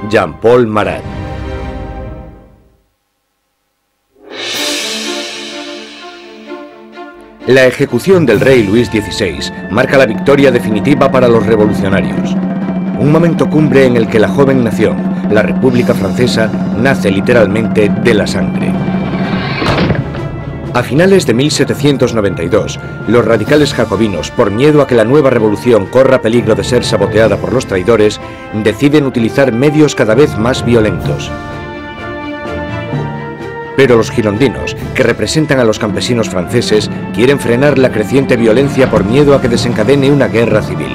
Jean-Paul Marat. La ejecución del rey Luis XVI marca la victoria definitiva para los revolucionarios. Un momento cumbre en el que la joven nación, la República Francesa, nace literalmente de la sangre. A finales de 1792, los radicales jacobinos, por miedo a que la nueva revolución corra peligro de ser saboteada por los traidores, deciden utilizar medios cada vez más violentos. Pero los girondinos, que representan a los campesinos franceses, quieren frenar la creciente violencia por miedo a que desencadene una guerra civil.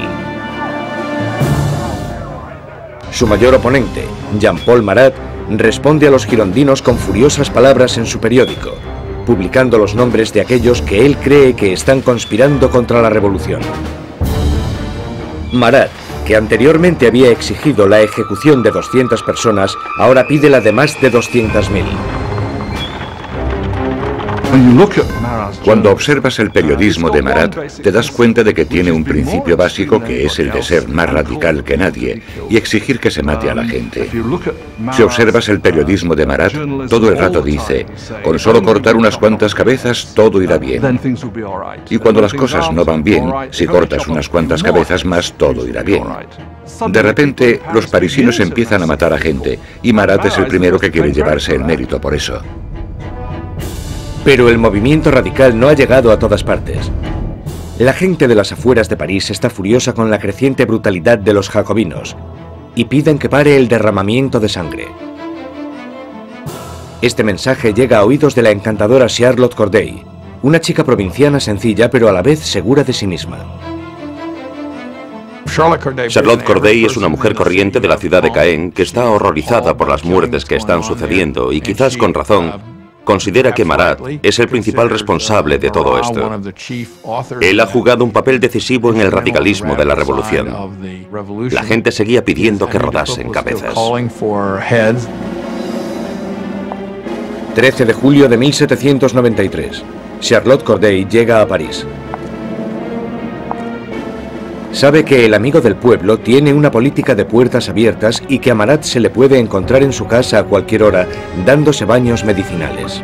Su mayor oponente, Jean-Paul Marat, responde a los girondinos con furiosas palabras en su periódico, publicando los nombres de aquellos que él cree que están conspirando contra la revolución. Marat, que anteriormente había exigido la ejecución de 200 personas, ahora pide la de más de 200.000. Cuando observas el periodismo de Marat, te das cuenta de que tiene un principio básico que es el de ser más radical que nadie y exigir que se mate a la gente. Si observas el periodismo de Marat, todo el rato dice, con solo cortar unas cuantas cabezas todo irá bien. Y cuando las cosas no van bien, si cortas unas cuantas cabezas más, todo irá bien. De repente, los parisinos empiezan a matar a gente y Marat es el primero que quiere llevarse el mérito por eso. Pero el movimiento radical no ha llegado a todas partes. La gente de las afueras de París está furiosa con la creciente brutalidad de los jacobinos y piden que pare el derramamiento de sangre. Este mensaje llega a oídos de la encantadora Charlotte Corday, una chica provinciana sencilla pero a la vez segura de sí misma. Charlotte Corday es una mujer corriente de la ciudad de Caen que está horrorizada por las muertes que están sucediendo y quizás con razón considera que Marat es el principal responsable de todo esto. Él ha jugado un papel decisivo en el radicalismo de la revolución. La gente seguía pidiendo que rodasen cabezas. 13 de julio de 1793. Charlotte Corday llega a París. Sabe que el amigo del pueblo tiene una política de puertas abiertas y que a Marat se le puede encontrar en su casa a cualquier hora, dándose baños medicinales.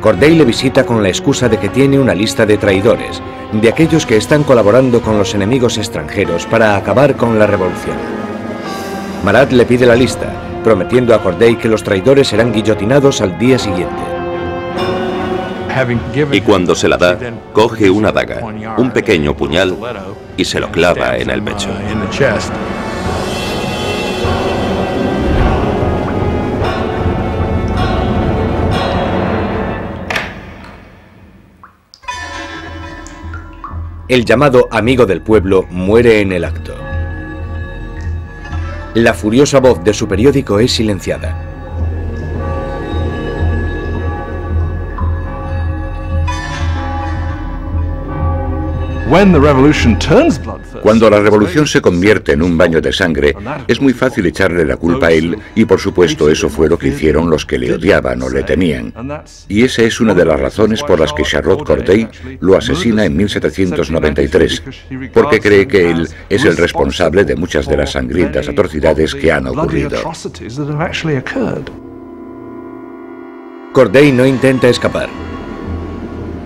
Corday le visita con la excusa de que tiene una lista de traidores, de aquellos que están colaborando con los enemigos extranjeros para acabar con la revolución. Marat le pide la lista, prometiendo a Corday que los traidores serán guillotinados al día siguiente. Y cuando se la da, coge una daga, un pequeño puñal, y se lo clava en el pecho. El llamado amigo del pueblo muere en el acto. La furiosa voz de su periódico es silenciada. Cuando la revolución se convierte en un baño de sangre, es muy fácil echarle la culpa a él y por supuesto eso fue lo que hicieron los que le odiaban o le temían. Y esa es una de las razones por las que Charlotte Corday lo asesina en 1793, porque cree que él es el responsable de muchas de las sangrientas atrocidades que han ocurrido. Corday no intenta escapar.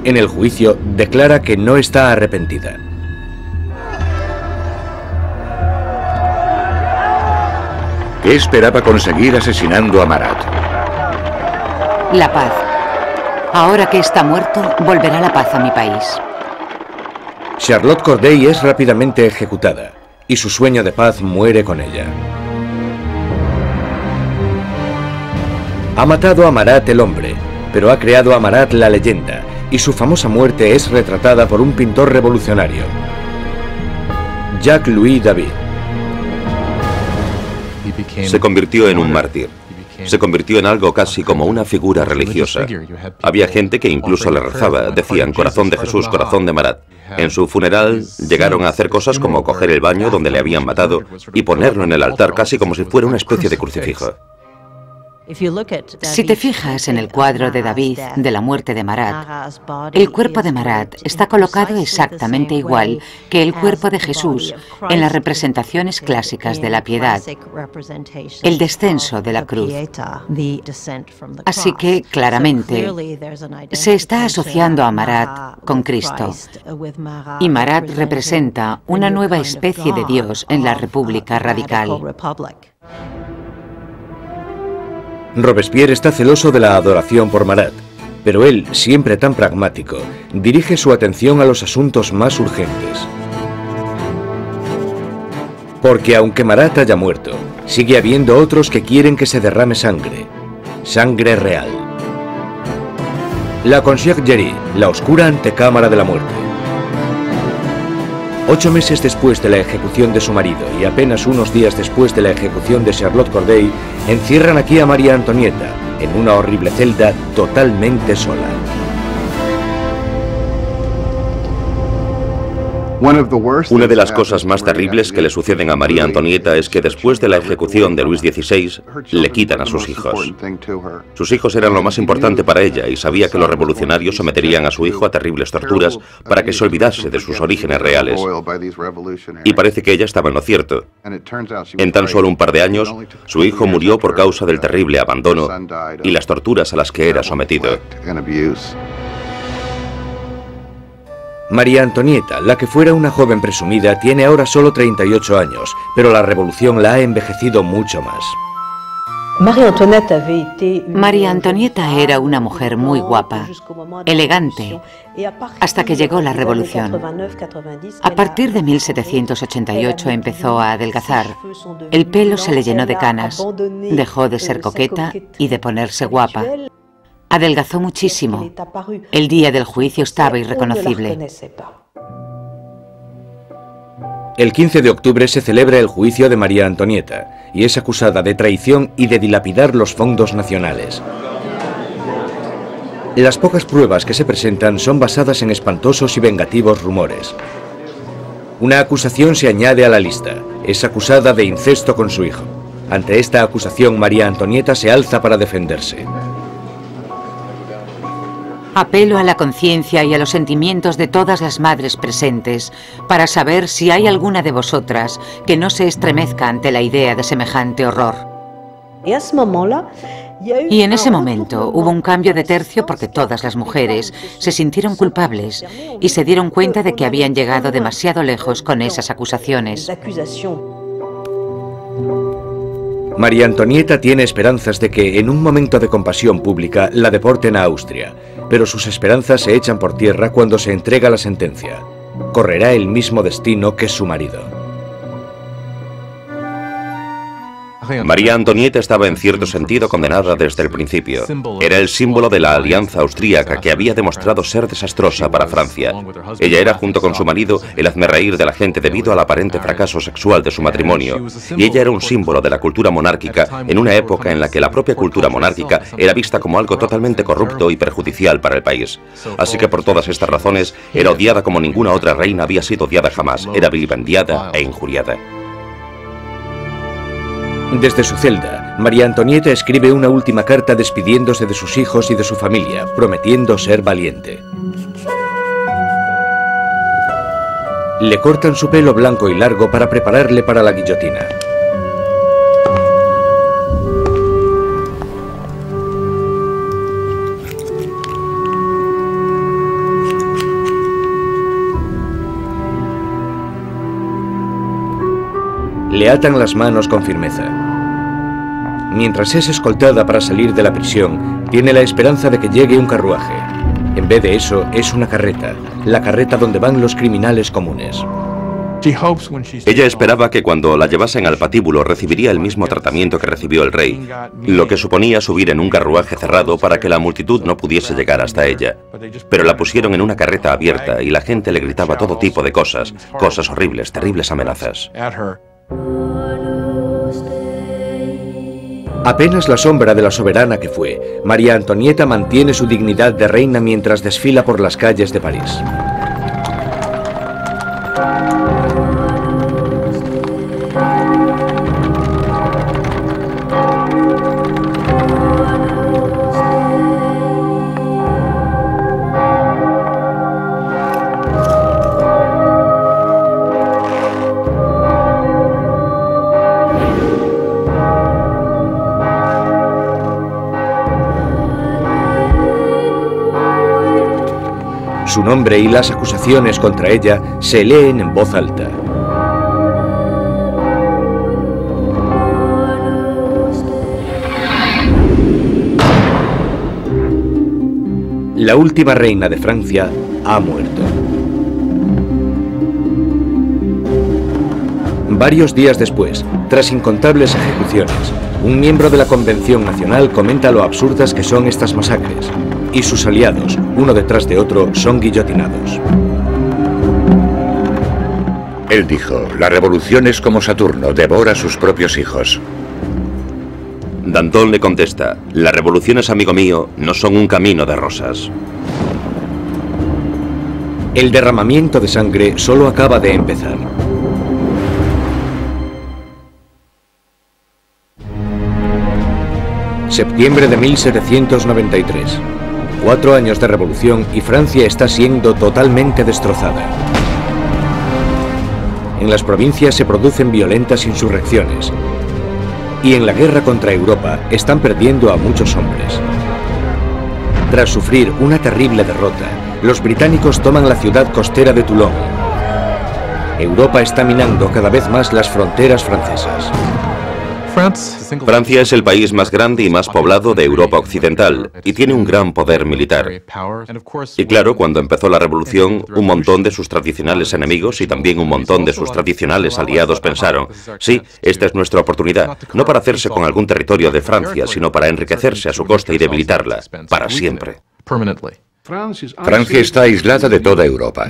En el juicio declara que no está arrepentida. ¿Qué esperaba conseguir asesinando a Marat? La paz. Ahora que está muerto, volverá la paz a mi país. Charlotte Corday es rápidamente ejecutada y su sueño de paz muere con ella. Ha matado a Marat el hombre, pero ha creado a Marat la leyenda, y su famosa muerte es retratada por un pintor revolucionario, Jacques-Louis David. Se convirtió en un mártir. Se convirtió en algo casi como una figura religiosa. Había gente que incluso le rezaba, decían corazón de Jesús, corazón de Marat. En su funeral llegaron a hacer cosas como coger el baño donde le habían matado y ponerlo en el altar casi como si fuera una especie de crucifijo. Si te fijas en el cuadro de David de la muerte de Marat, el cuerpo de Marat está colocado exactamente igual que el cuerpo de Jesús en las representaciones clásicas de la piedad, el descenso de la cruz. Así que, claramente, se está asociando a Marat con Cristo. Y Marat representa una nueva especie de Dios en la República Radical. Robespierre está celoso de la adoración por Marat, pero él, siempre tan pragmático, dirige su atención a los asuntos más urgentes. Porque aunque Marat haya muerto, sigue habiendo otros que quieren que se derrame sangre, sangre real. La Conciergerie, la oscura antecámara de la muerte. 8 meses después de la ejecución de su marido y apenas unos días después de la ejecución de Charlotte Corday, encierran aquí a María Antonieta en una horrible celda totalmente sola. Una de las cosas más terribles que le suceden a María Antonieta es que después de la ejecución de Luis XVI, le quitan a sus hijos. Sus hijos eran lo más importante para ella y sabía que los revolucionarios someterían a su hijo a terribles torturas para que se olvidase de sus orígenes reales. Y parece que ella estaba en lo cierto. En tan solo un par de años, su hijo murió por causa del terrible abandono y las torturas a las que era sometido. María Antonieta, la que fuera una joven presumida, tiene ahora solo 38 años, pero la revolución la ha envejecido mucho más. María Antonieta era una mujer muy guapa, elegante, hasta que llegó la revolución. A partir de 1788 empezó a adelgazar. El pelo se le llenó de canas, dejó de ser coqueta y de ponerse guapa. Adelgazó muchísimo. El día del juicio estaba irreconocible. El 15 de octubre se celebra el juicio de María Antonieta y es acusada de traición y de dilapidar los fondos nacionales. Las pocas pruebas que se presentan son basadas en espantosos y vengativos rumores. Una acusación se añade a la lista. Es acusada de incesto con su hijo. Ante esta acusación, María Antonieta se alza para defenderse. Apelo a la conciencia y a los sentimientos de todas las madres presentes para saber si hay alguna de vosotras que no se estremezca ante la idea de semejante horror. Y en ese momento hubo un cambio de tercio porque todas las mujeres se sintieron culpables y se dieron cuenta de que habían llegado demasiado lejos con esas acusaciones. María Antonieta tiene esperanzas de que, en un momento de compasión pública, la deporten a Austria, pero sus esperanzas se echan por tierra cuando se entrega la sentencia. Correrá el mismo destino que su marido. María Antonieta estaba en cierto sentido condenada desde el principio. Era el símbolo de la alianza austríaca que había demostrado ser desastrosa para Francia. Ella era, junto con su marido, el hazmerreír de la gente debido al aparente fracaso sexual de su matrimonio. Y ella era un símbolo de la cultura monárquica en una época en la que la propia cultura monárquica era vista como algo totalmente corrupto y perjudicial para el país. Así que por todas estas razones, era odiada como ninguna otra reina había sido odiada jamás. Era vilipendiada e injuriada. Desde su celda, María Antonieta escribe una última carta despidiéndose de sus hijos y de su familia, prometiendo ser valiente. Le cortan su pelo blanco y largo para prepararle para la guillotina. Le atan las manos con firmeza. Mientras es escoltada para salir de la prisión, tiene la esperanza de que llegue un carruaje. En vez de eso, es una carreta, la carreta donde van los criminales comunes. Ella esperaba que cuando la llevasen al patíbulo recibiría el mismo tratamiento que recibió el rey, lo que suponía subir en un carruaje cerrado para que la multitud no pudiese llegar hasta ella. Pero la pusieron en una carreta abierta y la gente le gritaba todo tipo de cosas horribles, terribles amenazas. Apenas la sombra de la soberana que fue, María Antonieta mantiene su dignidad de reina mientras desfila por las calles de París. Su nombre y las acusaciones contra ella se leen en voz alta. La última reina de Francia ha muerto. Varios días después, tras incontables ejecuciones, un miembro de la Convención Nacional comenta lo absurdas que son estas masacres, y sus aliados, uno detrás de otro, son guillotinados. Él dijo, la revolución es como Saturno, devora a sus propios hijos. Danton le contesta, las revoluciones, amigo mío, no son un camino de rosas. El derramamiento de sangre solo acaba de empezar. Septiembre de 1793. 4 años de revolución y Francia está siendo totalmente destrozada. En las provincias se producen violentas insurrecciones. Y en la guerra contra Europa están perdiendo a muchos hombres. Tras sufrir una terrible derrota, los británicos toman la ciudad costera de Toulon. Europa está minando cada vez más las fronteras francesas. Francia es el país más grande y más poblado de Europa Occidental y tiene un gran poder militar. Y claro, cuando empezó la revolución, un montón de sus tradicionales enemigos y también un montón de sus tradicionales aliados pensaron, sí, esta es nuestra oportunidad, no para hacerse con algún territorio de Francia, sino para enriquecerse a su costa y debilitarla, para siempre. Francia está aislada de toda Europa.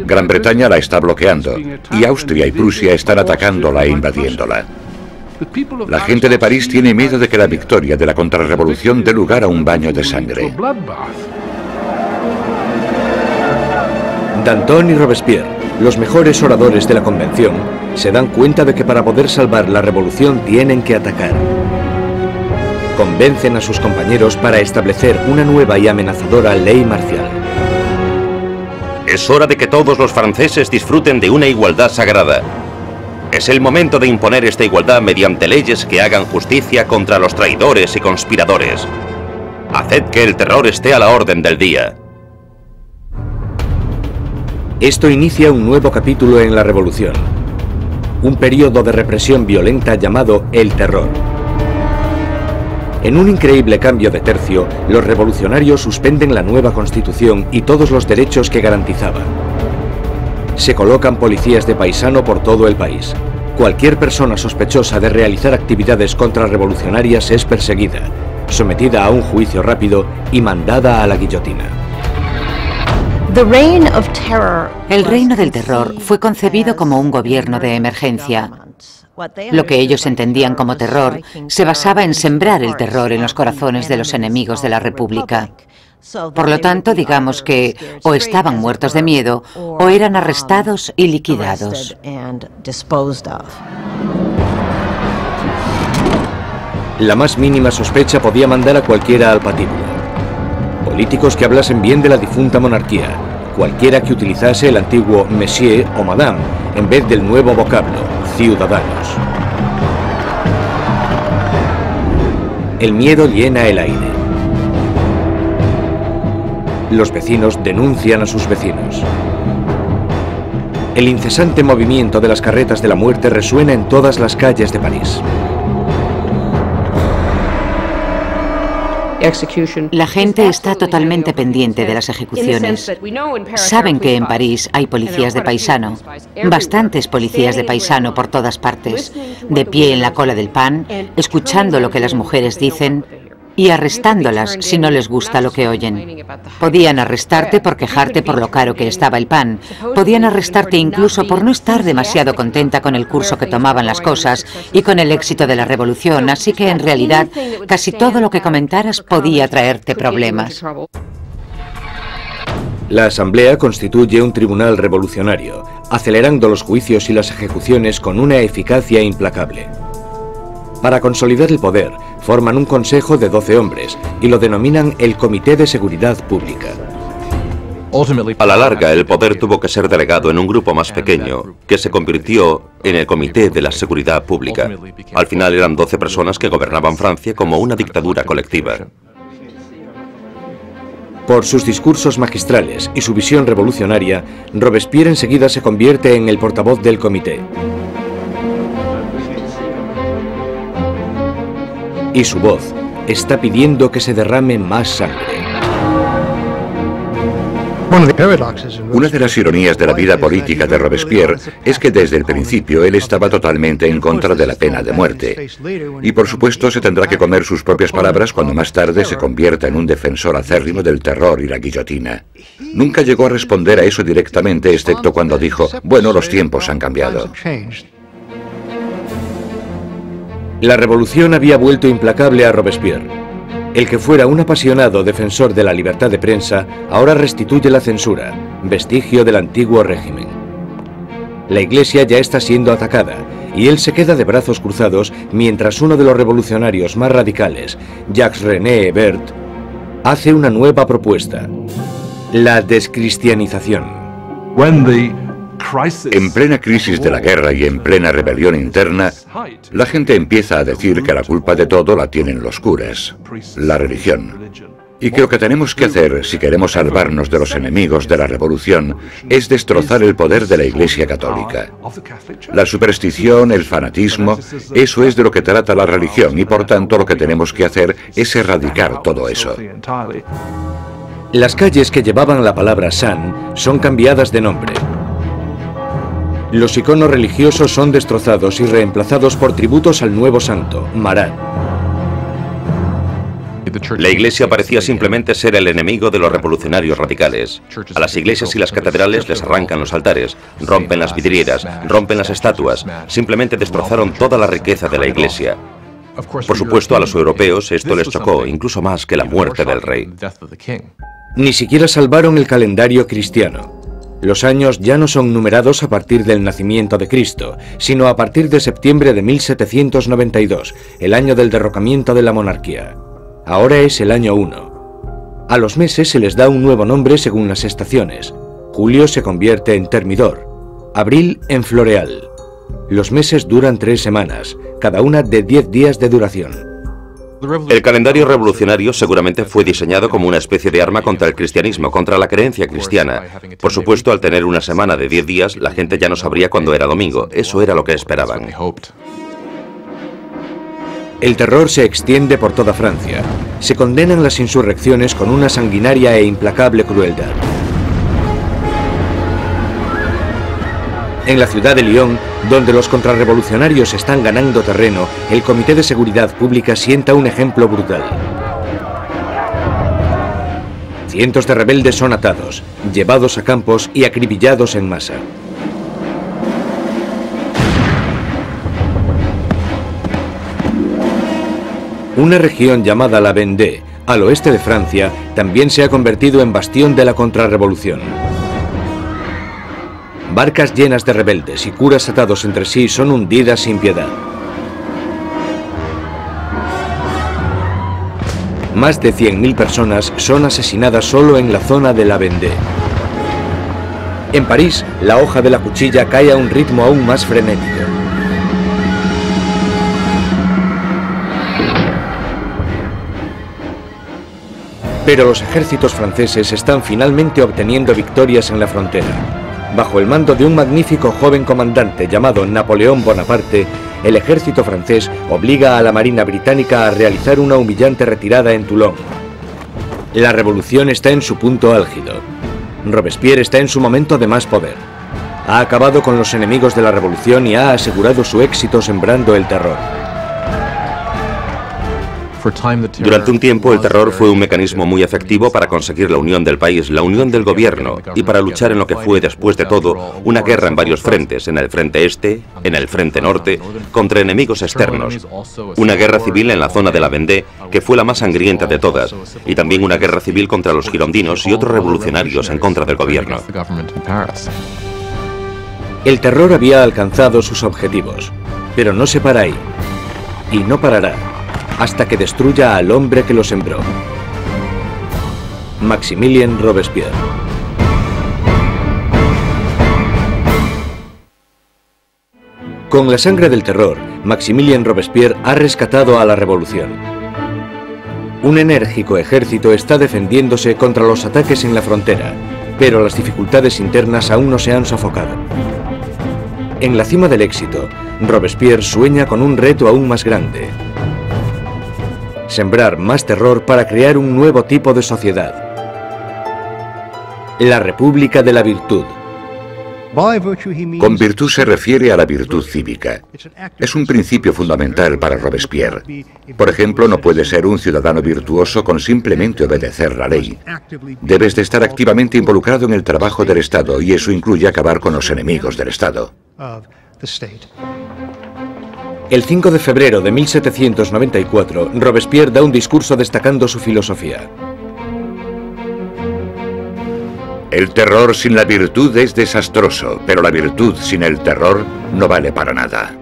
Gran Bretaña la está bloqueando y Austria y Prusia están atacándola e invadiéndola. La gente de París tiene miedo de que la victoria de la contrarrevolución dé lugar a un baño de sangre. Danton y Robespierre, los mejores oradores de la convención, se dan cuenta de que para poder salvar la revolución tienen que atacar. Convencen a sus compañeros para establecer una nueva y amenazadora ley marcial. Es hora de que todos los franceses disfruten de una igualdad sagrada. Es el momento de imponer esta igualdad mediante leyes que hagan justicia contra los traidores y conspiradores. Haced que el terror esté a la orden del día. Esto inicia un nuevo capítulo en la revolución. Un periodo de represión violenta llamado el terror. En un increíble cambio de tercio, los revolucionarios suspenden la nueva constitución y todos los derechos que garantizaba. Se colocan policías de paisano por todo el país. Cualquier persona sospechosa de realizar actividades contrarrevolucionarias es perseguida, sometida a un juicio rápido y mandada a la guillotina. El reino del terror fue concebido como un gobierno de emergencia. Lo que ellos entendían como terror se basaba en sembrar el terror en los corazones de los enemigos de la República. Por lo tanto, digamos que o estaban muertos de miedo o eran arrestados y liquidados. La más mínima sospecha podía mandar a cualquiera al patíbulo. Políticos que hablasen bien de la difunta monarquía, cualquiera que utilizase el antiguo monsieur o madame en vez del nuevo vocablo, ciudadanos. El miedo llena el aire. Los vecinos denuncian a sus vecinos. El incesante movimiento de las carretas de la muerte resuena en todas las calles de París. La gente está totalmente pendiente de las ejecuciones. Saben que en París hay policías de paisano, bastantes policías de paisano por todas partes, de pie en la cola del pan, escuchando lo que las mujeres dicen y arrestándolas si no les gusta lo que oyen. Podían arrestarte por quejarte por lo caro que estaba el pan. Podían arrestarte incluso por no estar demasiado contenta con el curso que tomaban las cosas y con el éxito de la revolución, así que en realidad casi todo lo que comentaras podía traerte problemas. La Asamblea constituye un tribunal revolucionario, acelerando los juicios y las ejecuciones con una eficacia implacable. Para consolidar el poder, forman un consejo de 12 hombres y lo denominan el Comité de Seguridad Pública. A la larga, el poder tuvo que ser delegado en un grupo más pequeño, que se convirtió en el Comité de la Seguridad Pública. Al final eran 12 personas que gobernaban Francia como una dictadura colectiva. Por sus discursos magistrales y su visión revolucionaria, Robespierre enseguida se convierte en el portavoz del comité. Y su voz está pidiendo que se derrame más sangre. Una de las ironías de la vida política de Robespierre es que desde el principio él estaba totalmente en contra de la pena de muerte. Y por supuesto se tendrá que comer sus propias palabras cuando más tarde se convierta en un defensor acérrimo del terror y la guillotina. Nunca llegó a responder a eso directamente, excepto cuando dijo, bueno, los tiempos han cambiado. La revolución había vuelto implacable a Robespierre. El que fuera un apasionado defensor de la libertad de prensa, ahora restituye la censura, vestigio del antiguo régimen. La iglesia ya está siendo atacada, y él se queda de brazos cruzados mientras uno de los revolucionarios más radicales, Jacques-René Hebert, hace una nueva propuesta: la descristianización. En plena crisis de la guerra y en plena rebelión interna, la gente empieza a decir que la culpa de todo la tienen los curas, la religión. Y que lo que tenemos que hacer, si queremos salvarnos de los enemigos de la revolución, es destrozar el poder de la Iglesia Católica. La superstición, el fanatismo, eso es de lo que trata la religión, y por tanto lo que tenemos que hacer es erradicar todo eso. Las calles que llevaban la palabra San son cambiadas de nombre. Los iconos religiosos son destrozados y reemplazados por tributos al nuevo santo, Marat. La iglesia parecía simplemente ser el enemigo de los revolucionarios radicales. A las iglesias y las catedrales les arrancan los altares, rompen las vidrieras, rompen las estatuas, simplemente destrozaron toda la riqueza de la iglesia. Por supuesto, a los europeos esto les chocó, incluso más que la muerte del rey. Ni siquiera salvaron el calendario cristiano. Los años ya no son numerados a partir del nacimiento de Cristo, sino a partir de septiembre de 1792, el año del derrocamiento de la monarquía. Ahora es el año 1. A los meses se les da un nuevo nombre según las estaciones. Julio se convierte en Termidor, abril en Floreal. Los meses duran 3 semanas, cada una de 10 días de duración. El calendario revolucionario seguramente fue diseñado como una especie de arma contra el cristianismo, contra la creencia cristiana. Por supuesto, al tener una semana de 10 días, la gente ya no sabría cuándo era domingo. Eso era lo que esperaban. El terror se extiende por toda Francia. Se condenan las insurrecciones con una sanguinaria e implacable crueldad. En la ciudad de Lyon, donde los contrarrevolucionarios están ganando terreno, el Comité de Seguridad Pública sienta un ejemplo brutal. Cientos de rebeldes son atados, llevados a campos y acribillados en masa. Una región llamada la Vendée, al oeste de Francia, también se ha convertido en bastión de la contrarrevolución. Barcas llenas de rebeldes y curas atados entre sí son hundidas sin piedad. Más de 100.000 personas son asesinadas solo en la zona de la Vendée. En París, la hoja de la cuchilla cae a un ritmo aún más frenético. Pero los ejércitos franceses están finalmente obteniendo victorias en la frontera. Bajo el mando de un magnífico joven comandante llamado Napoleón Bonaparte, el ejército francés obliga a la Marina británica a realizar una humillante retirada en Toulon. La revolución está en su punto álgido. Robespierre está en su momento de más poder. Ha acabado con los enemigos de la revolución y ha asegurado su éxito sembrando el terror. Durante un tiempo, el terror fue un mecanismo muy efectivo para conseguir la unión del país, la unión del gobierno, y para luchar en lo que fue, después de todo, una guerra en varios frentes, en el frente este, en el frente norte, contra enemigos externos. Una guerra civil en la zona de la Vendée, que fue la más sangrienta de todas, y también una guerra civil contra los girondinos y otros revolucionarios en contra del gobierno. El terror había alcanzado sus objetivos, pero no se para ahí, y no parará hasta que destruya al hombre que lo sembró. Maximilien Robespierre. Con la sangre del terror, Maximilien Robespierre ha rescatado a la revolución. Un enérgico ejército está defendiéndose contra los ataques en la frontera, pero las dificultades internas aún no se han sofocado. En la cima del éxito, Robespierre sueña con un reto aún más grande: sembrar más terror para crear un nuevo tipo de sociedad. La República de la Virtud. Con virtud se refiere a la virtud cívica. Es un principio fundamental para Robespierre. Por ejemplo, no puedes ser un ciudadano virtuoso con simplemente obedecer la ley. Debes de estar activamente involucrado en el trabajo del Estado, y eso incluye acabar con los enemigos del Estado. El 5 de febrero de 1794, Robespierre da un discurso destacando su filosofía. El terror sin la virtud es desastroso, pero la virtud sin el terror no vale para nada.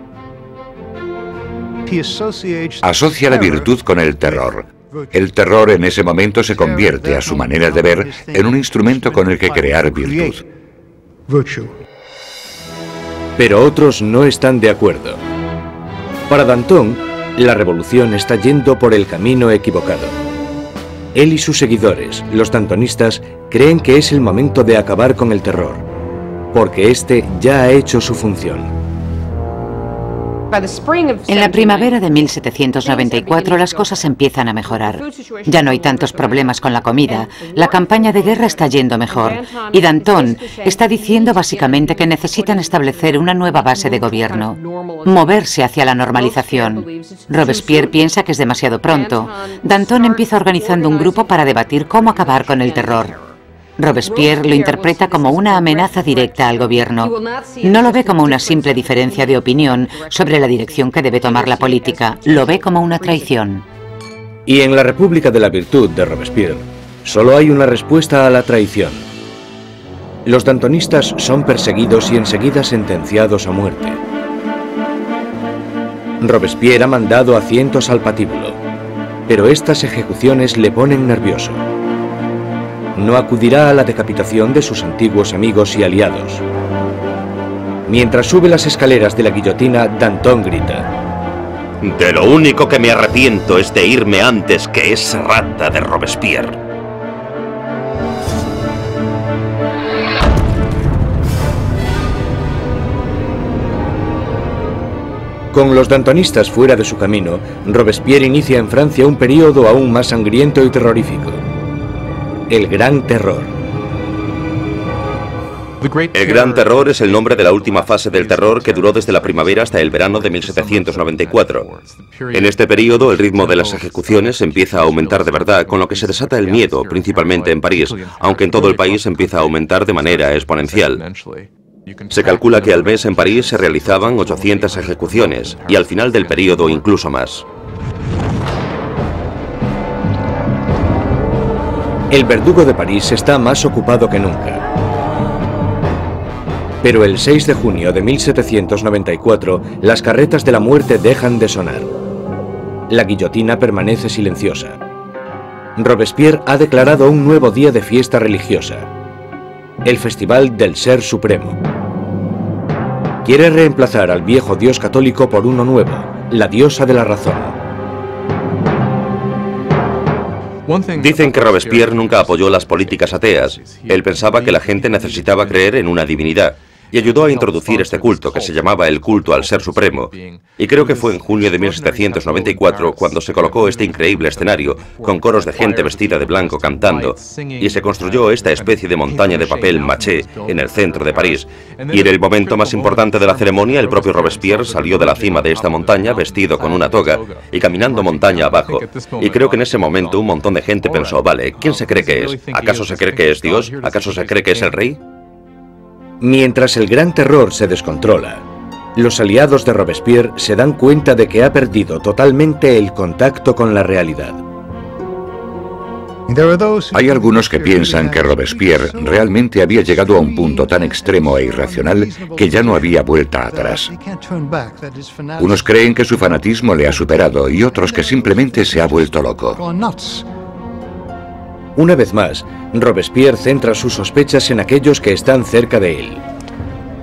Asocia la virtud con el terror. El terror en ese momento se convierte, a su manera de ver, en un instrumento con el que crear virtud. Pero otros no están de acuerdo. Para Danton, la revolución está yendo por el camino equivocado. Él y sus seguidores, los dantonistas, creen que es el momento de acabar con el terror, porque este ya ha hecho su función. En la primavera de 1794 las cosas empiezan a mejorar. Ya no hay tantos problemas con la comida, la campaña de guerra está yendo mejor y Danton está diciendo básicamente que necesitan establecer una nueva base de gobierno, moverse hacia la normalización. Robespierre piensa que es demasiado pronto. Danton empieza organizando un grupo para debatir cómo acabar con el terror. Robespierre lo interpreta como una amenaza directa al gobierno. No lo ve como una simple diferencia de opinión sobre la dirección que debe tomar la política, lo ve como una traición. Y en la República de la Virtud de Robespierre, solo hay una respuesta a la traición. Los dantonistas son perseguidos y enseguida sentenciados a muerte. Robespierre ha mandado a cientos al patíbulo, pero estas ejecuciones le ponen nervioso. No acudirá a la decapitación de sus antiguos amigos y aliados. Mientras sube las escaleras de la guillotina, Danton grita: De lo único que me arrepiento es de irme antes que esa rata de Robespierre. Con los dantonistas fuera de su camino, Robespierre inicia en Francia un período aún más sangriento y terrorífico. El Gran Terror. El Gran Terror es el nombre de la última fase del terror que duró desde la primavera hasta el verano de 1794. En este periodo, el ritmo de las ejecuciones empieza a aumentar de verdad, con lo que se desata el miedo, principalmente en París, aunque en todo el país empieza a aumentar de manera exponencial. Se calcula que al mes en París se realizaban 800 ejecuciones, y al final del periodo incluso más. El verdugo de París está más ocupado que nunca. Pero el 6 de junio de 1794, las carretas de la muerte dejan de sonar. La guillotina permanece silenciosa. Robespierre ha declarado un nuevo día de fiesta religiosa, el Festival del Ser Supremo. Quiere reemplazar al viejo dios católico por uno nuevo, la diosa de la razón. Dicen que Robespierre nunca apoyó las políticas ateas. Él pensaba que la gente necesitaba creer en una divinidad y ayudó a introducir este culto que se llamaba el culto al Ser Supremo. Y creo que fue en junio de 1794 cuando se colocó este increíble escenario con coros de gente vestida de blanco cantando y se construyó esta especie de montaña de papel maché en el centro de París. Y en el momento más importante de la ceremonia, el propio Robespierre salió de la cima de esta montaña vestido con una toga y caminando montaña abajo. Y creo que en ese momento un montón de gente pensó: vale, ¿quién se cree que es? ¿Acaso se cree que es Dios? ¿Acaso se cree que es el rey? Mientras el Gran Terror se descontrola, los aliados de Robespierre se dan cuenta de que ha perdido totalmente el contacto con la realidad. Hay algunos que piensan que Robespierre realmente había llegado a un punto tan extremo e irracional que ya no había vuelta atrás. Unos creen que su fanatismo le ha superado y otros que simplemente se ha vuelto loco. Una vez más, Robespierre centra sus sospechas en aquellos que están cerca de él.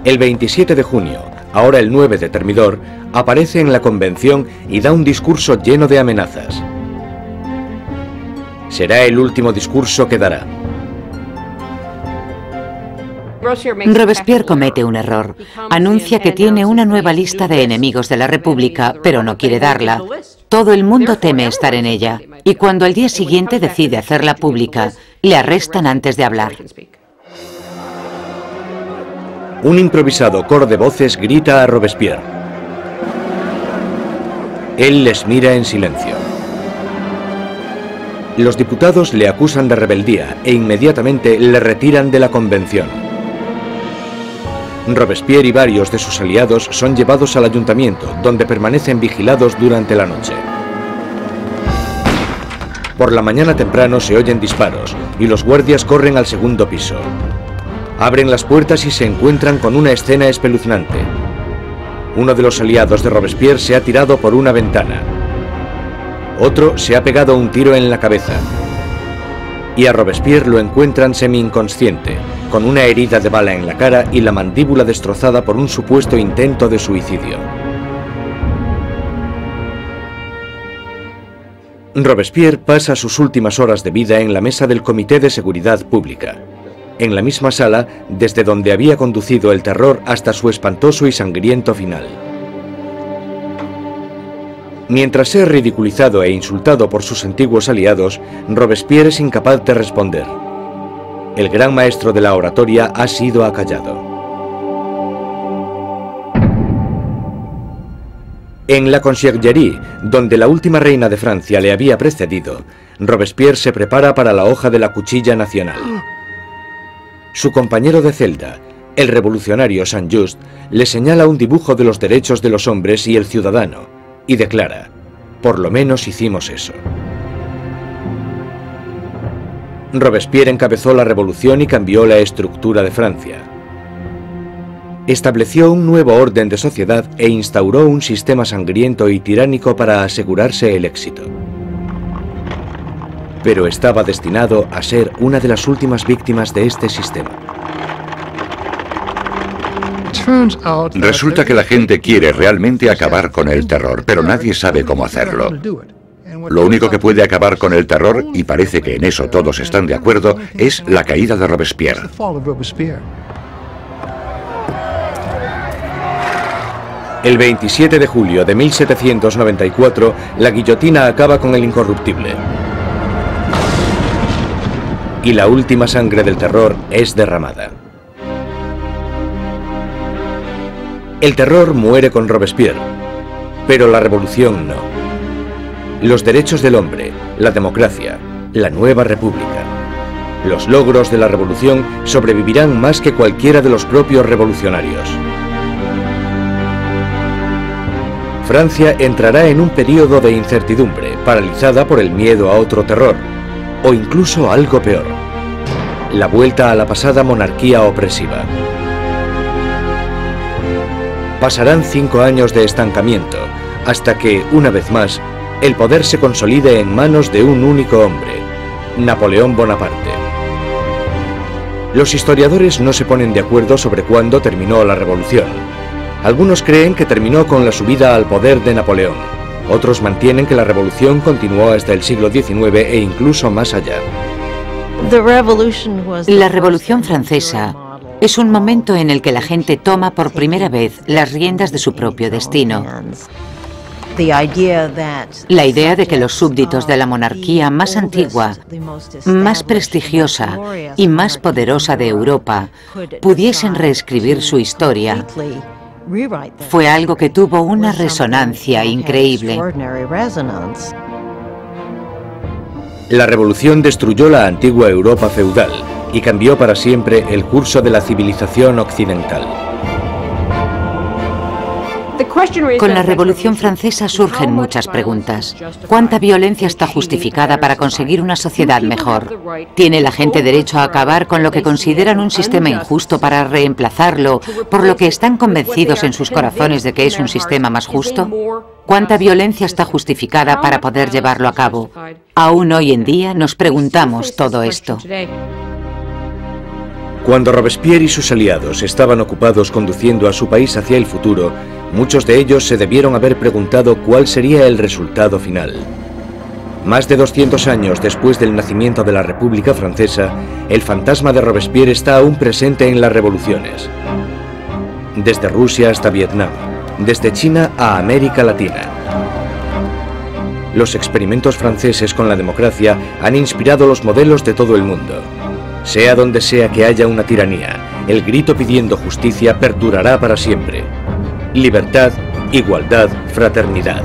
El 27 de junio, ahora el 9 de Thermidor, aparece en la convención y da un discurso lleno de amenazas. Será el último discurso que dará. Robespierre comete un error. Anuncia que tiene una nueva lista de enemigos de la República, pero no quiere darla. Todo el mundo teme estar en ella, y cuando al día siguiente decide hacerla pública, le arrestan antes de hablar. Un improvisado coro de voces grita a Robespierre. Él les mira en silencio. Los diputados le acusan de rebeldía e inmediatamente le retiran de la convención. Robespierre y varios de sus aliados son llevados al ayuntamiento, donde permanecen vigilados durante la noche. Por la mañana temprano se oyen disparos y los guardias corren al segundo piso. Abren las puertas y se encuentran con una escena espeluznante. Uno de los aliados de Robespierre se ha tirado por una ventana. Otro se ha pegado un tiro en la cabeza. Y a Robespierre lo encuentran semi-inconsciente, con una herida de bala en la cara y la mandíbula destrozada por un supuesto intento de suicidio. Robespierre pasa sus últimas horas de vida en la mesa del Comité de Seguridad Pública, en la misma sala desde donde había conducido el terror hasta su espantoso y sangriento final. Mientras es ridiculizado e insultado por sus antiguos aliados, Robespierre es incapaz de responder. El gran maestro de la oratoria ha sido acallado. En la Conciergerie, donde la última reina de Francia le había precedido, Robespierre se prepara para la hoja de la cuchilla nacional. Su compañero de celda, el revolucionario Saint-Just, le señala un dibujo de los derechos de los hombres y el ciudadano, y declara: por lo menos hicimos eso. Robespierre encabezó la revolución y cambió la estructura de Francia. Estableció un nuevo orden de sociedad e instauró un sistema sangriento y tiránico para asegurarse el éxito. Pero estaba destinado a ser una de las últimas víctimas de este sistema. Resulta que la gente quiere realmente acabar con el terror, pero nadie sabe cómo hacerlo. Lo único que puede acabar con el terror, y parece que en eso todos están de acuerdo, es la caída de Robespierre. El 27 de julio de 1794, la guillotina acaba con el incorruptible. Y la última sangre del terror es derramada. El terror muere con Robespierre, pero la revolución no. Los derechos del hombre, la democracia, la nueva república. Los logros de la revolución sobrevivirán más que cualquiera de los propios revolucionarios. Francia entrará en un periodo de incertidumbre, paralizada por el miedo a otro terror, o incluso algo peor: la vuelta a la pasada monarquía opresiva. Pasarán 5 años de estancamiento, hasta que, una vez más, el poder se consolide en manos de un único hombre, Napoleón Bonaparte. Los historiadores no se ponen de acuerdo sobre cuándo terminó la revolución. Algunos creen que terminó con la subida al poder de Napoleón. Otros mantienen que la revolución continuó hasta el siglo XIX e incluso más allá. La Revolución Francesa es un momento en el que la gente toma por primera vez las riendas de su propio destino. La idea de que los súbditos de la monarquía más antigua, más prestigiosa y más poderosa de Europa pudiesen reescribir su historia fue algo que tuvo una resonancia increíble. La revolución destruyó la antigua Europa feudal y cambió para siempre el curso de la civilización occidental. Con la Revolución Francesa surgen muchas preguntas. ¿Cuánta violencia está justificada para conseguir una sociedad mejor? ¿Tiene la gente derecho a acabar con lo que consideran un sistema injusto para reemplazarlo por lo que están convencidos en sus corazones de que es un sistema más justo? ¿Cuánta violencia está justificada para poder llevarlo a cabo? Aún hoy en día nos preguntamos todo esto. Cuando Robespierre y sus aliados estaban ocupados conduciendo a su país hacia el futuro, muchos de ellos se debieron haber preguntado cuál sería el resultado final. Más de 200 años después del nacimiento de la República Francesa, el fantasma de Robespierre está aún presente en las revoluciones. Desde Rusia hasta Vietnam, desde China a América Latina. Los experimentos franceses con la democracia han inspirado los modelos de todo el mundo. Sea donde sea que haya una tiranía, el grito pidiendo justicia perdurará para siempre. Libertad, igualdad, fraternidad.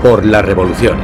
Por la revolución.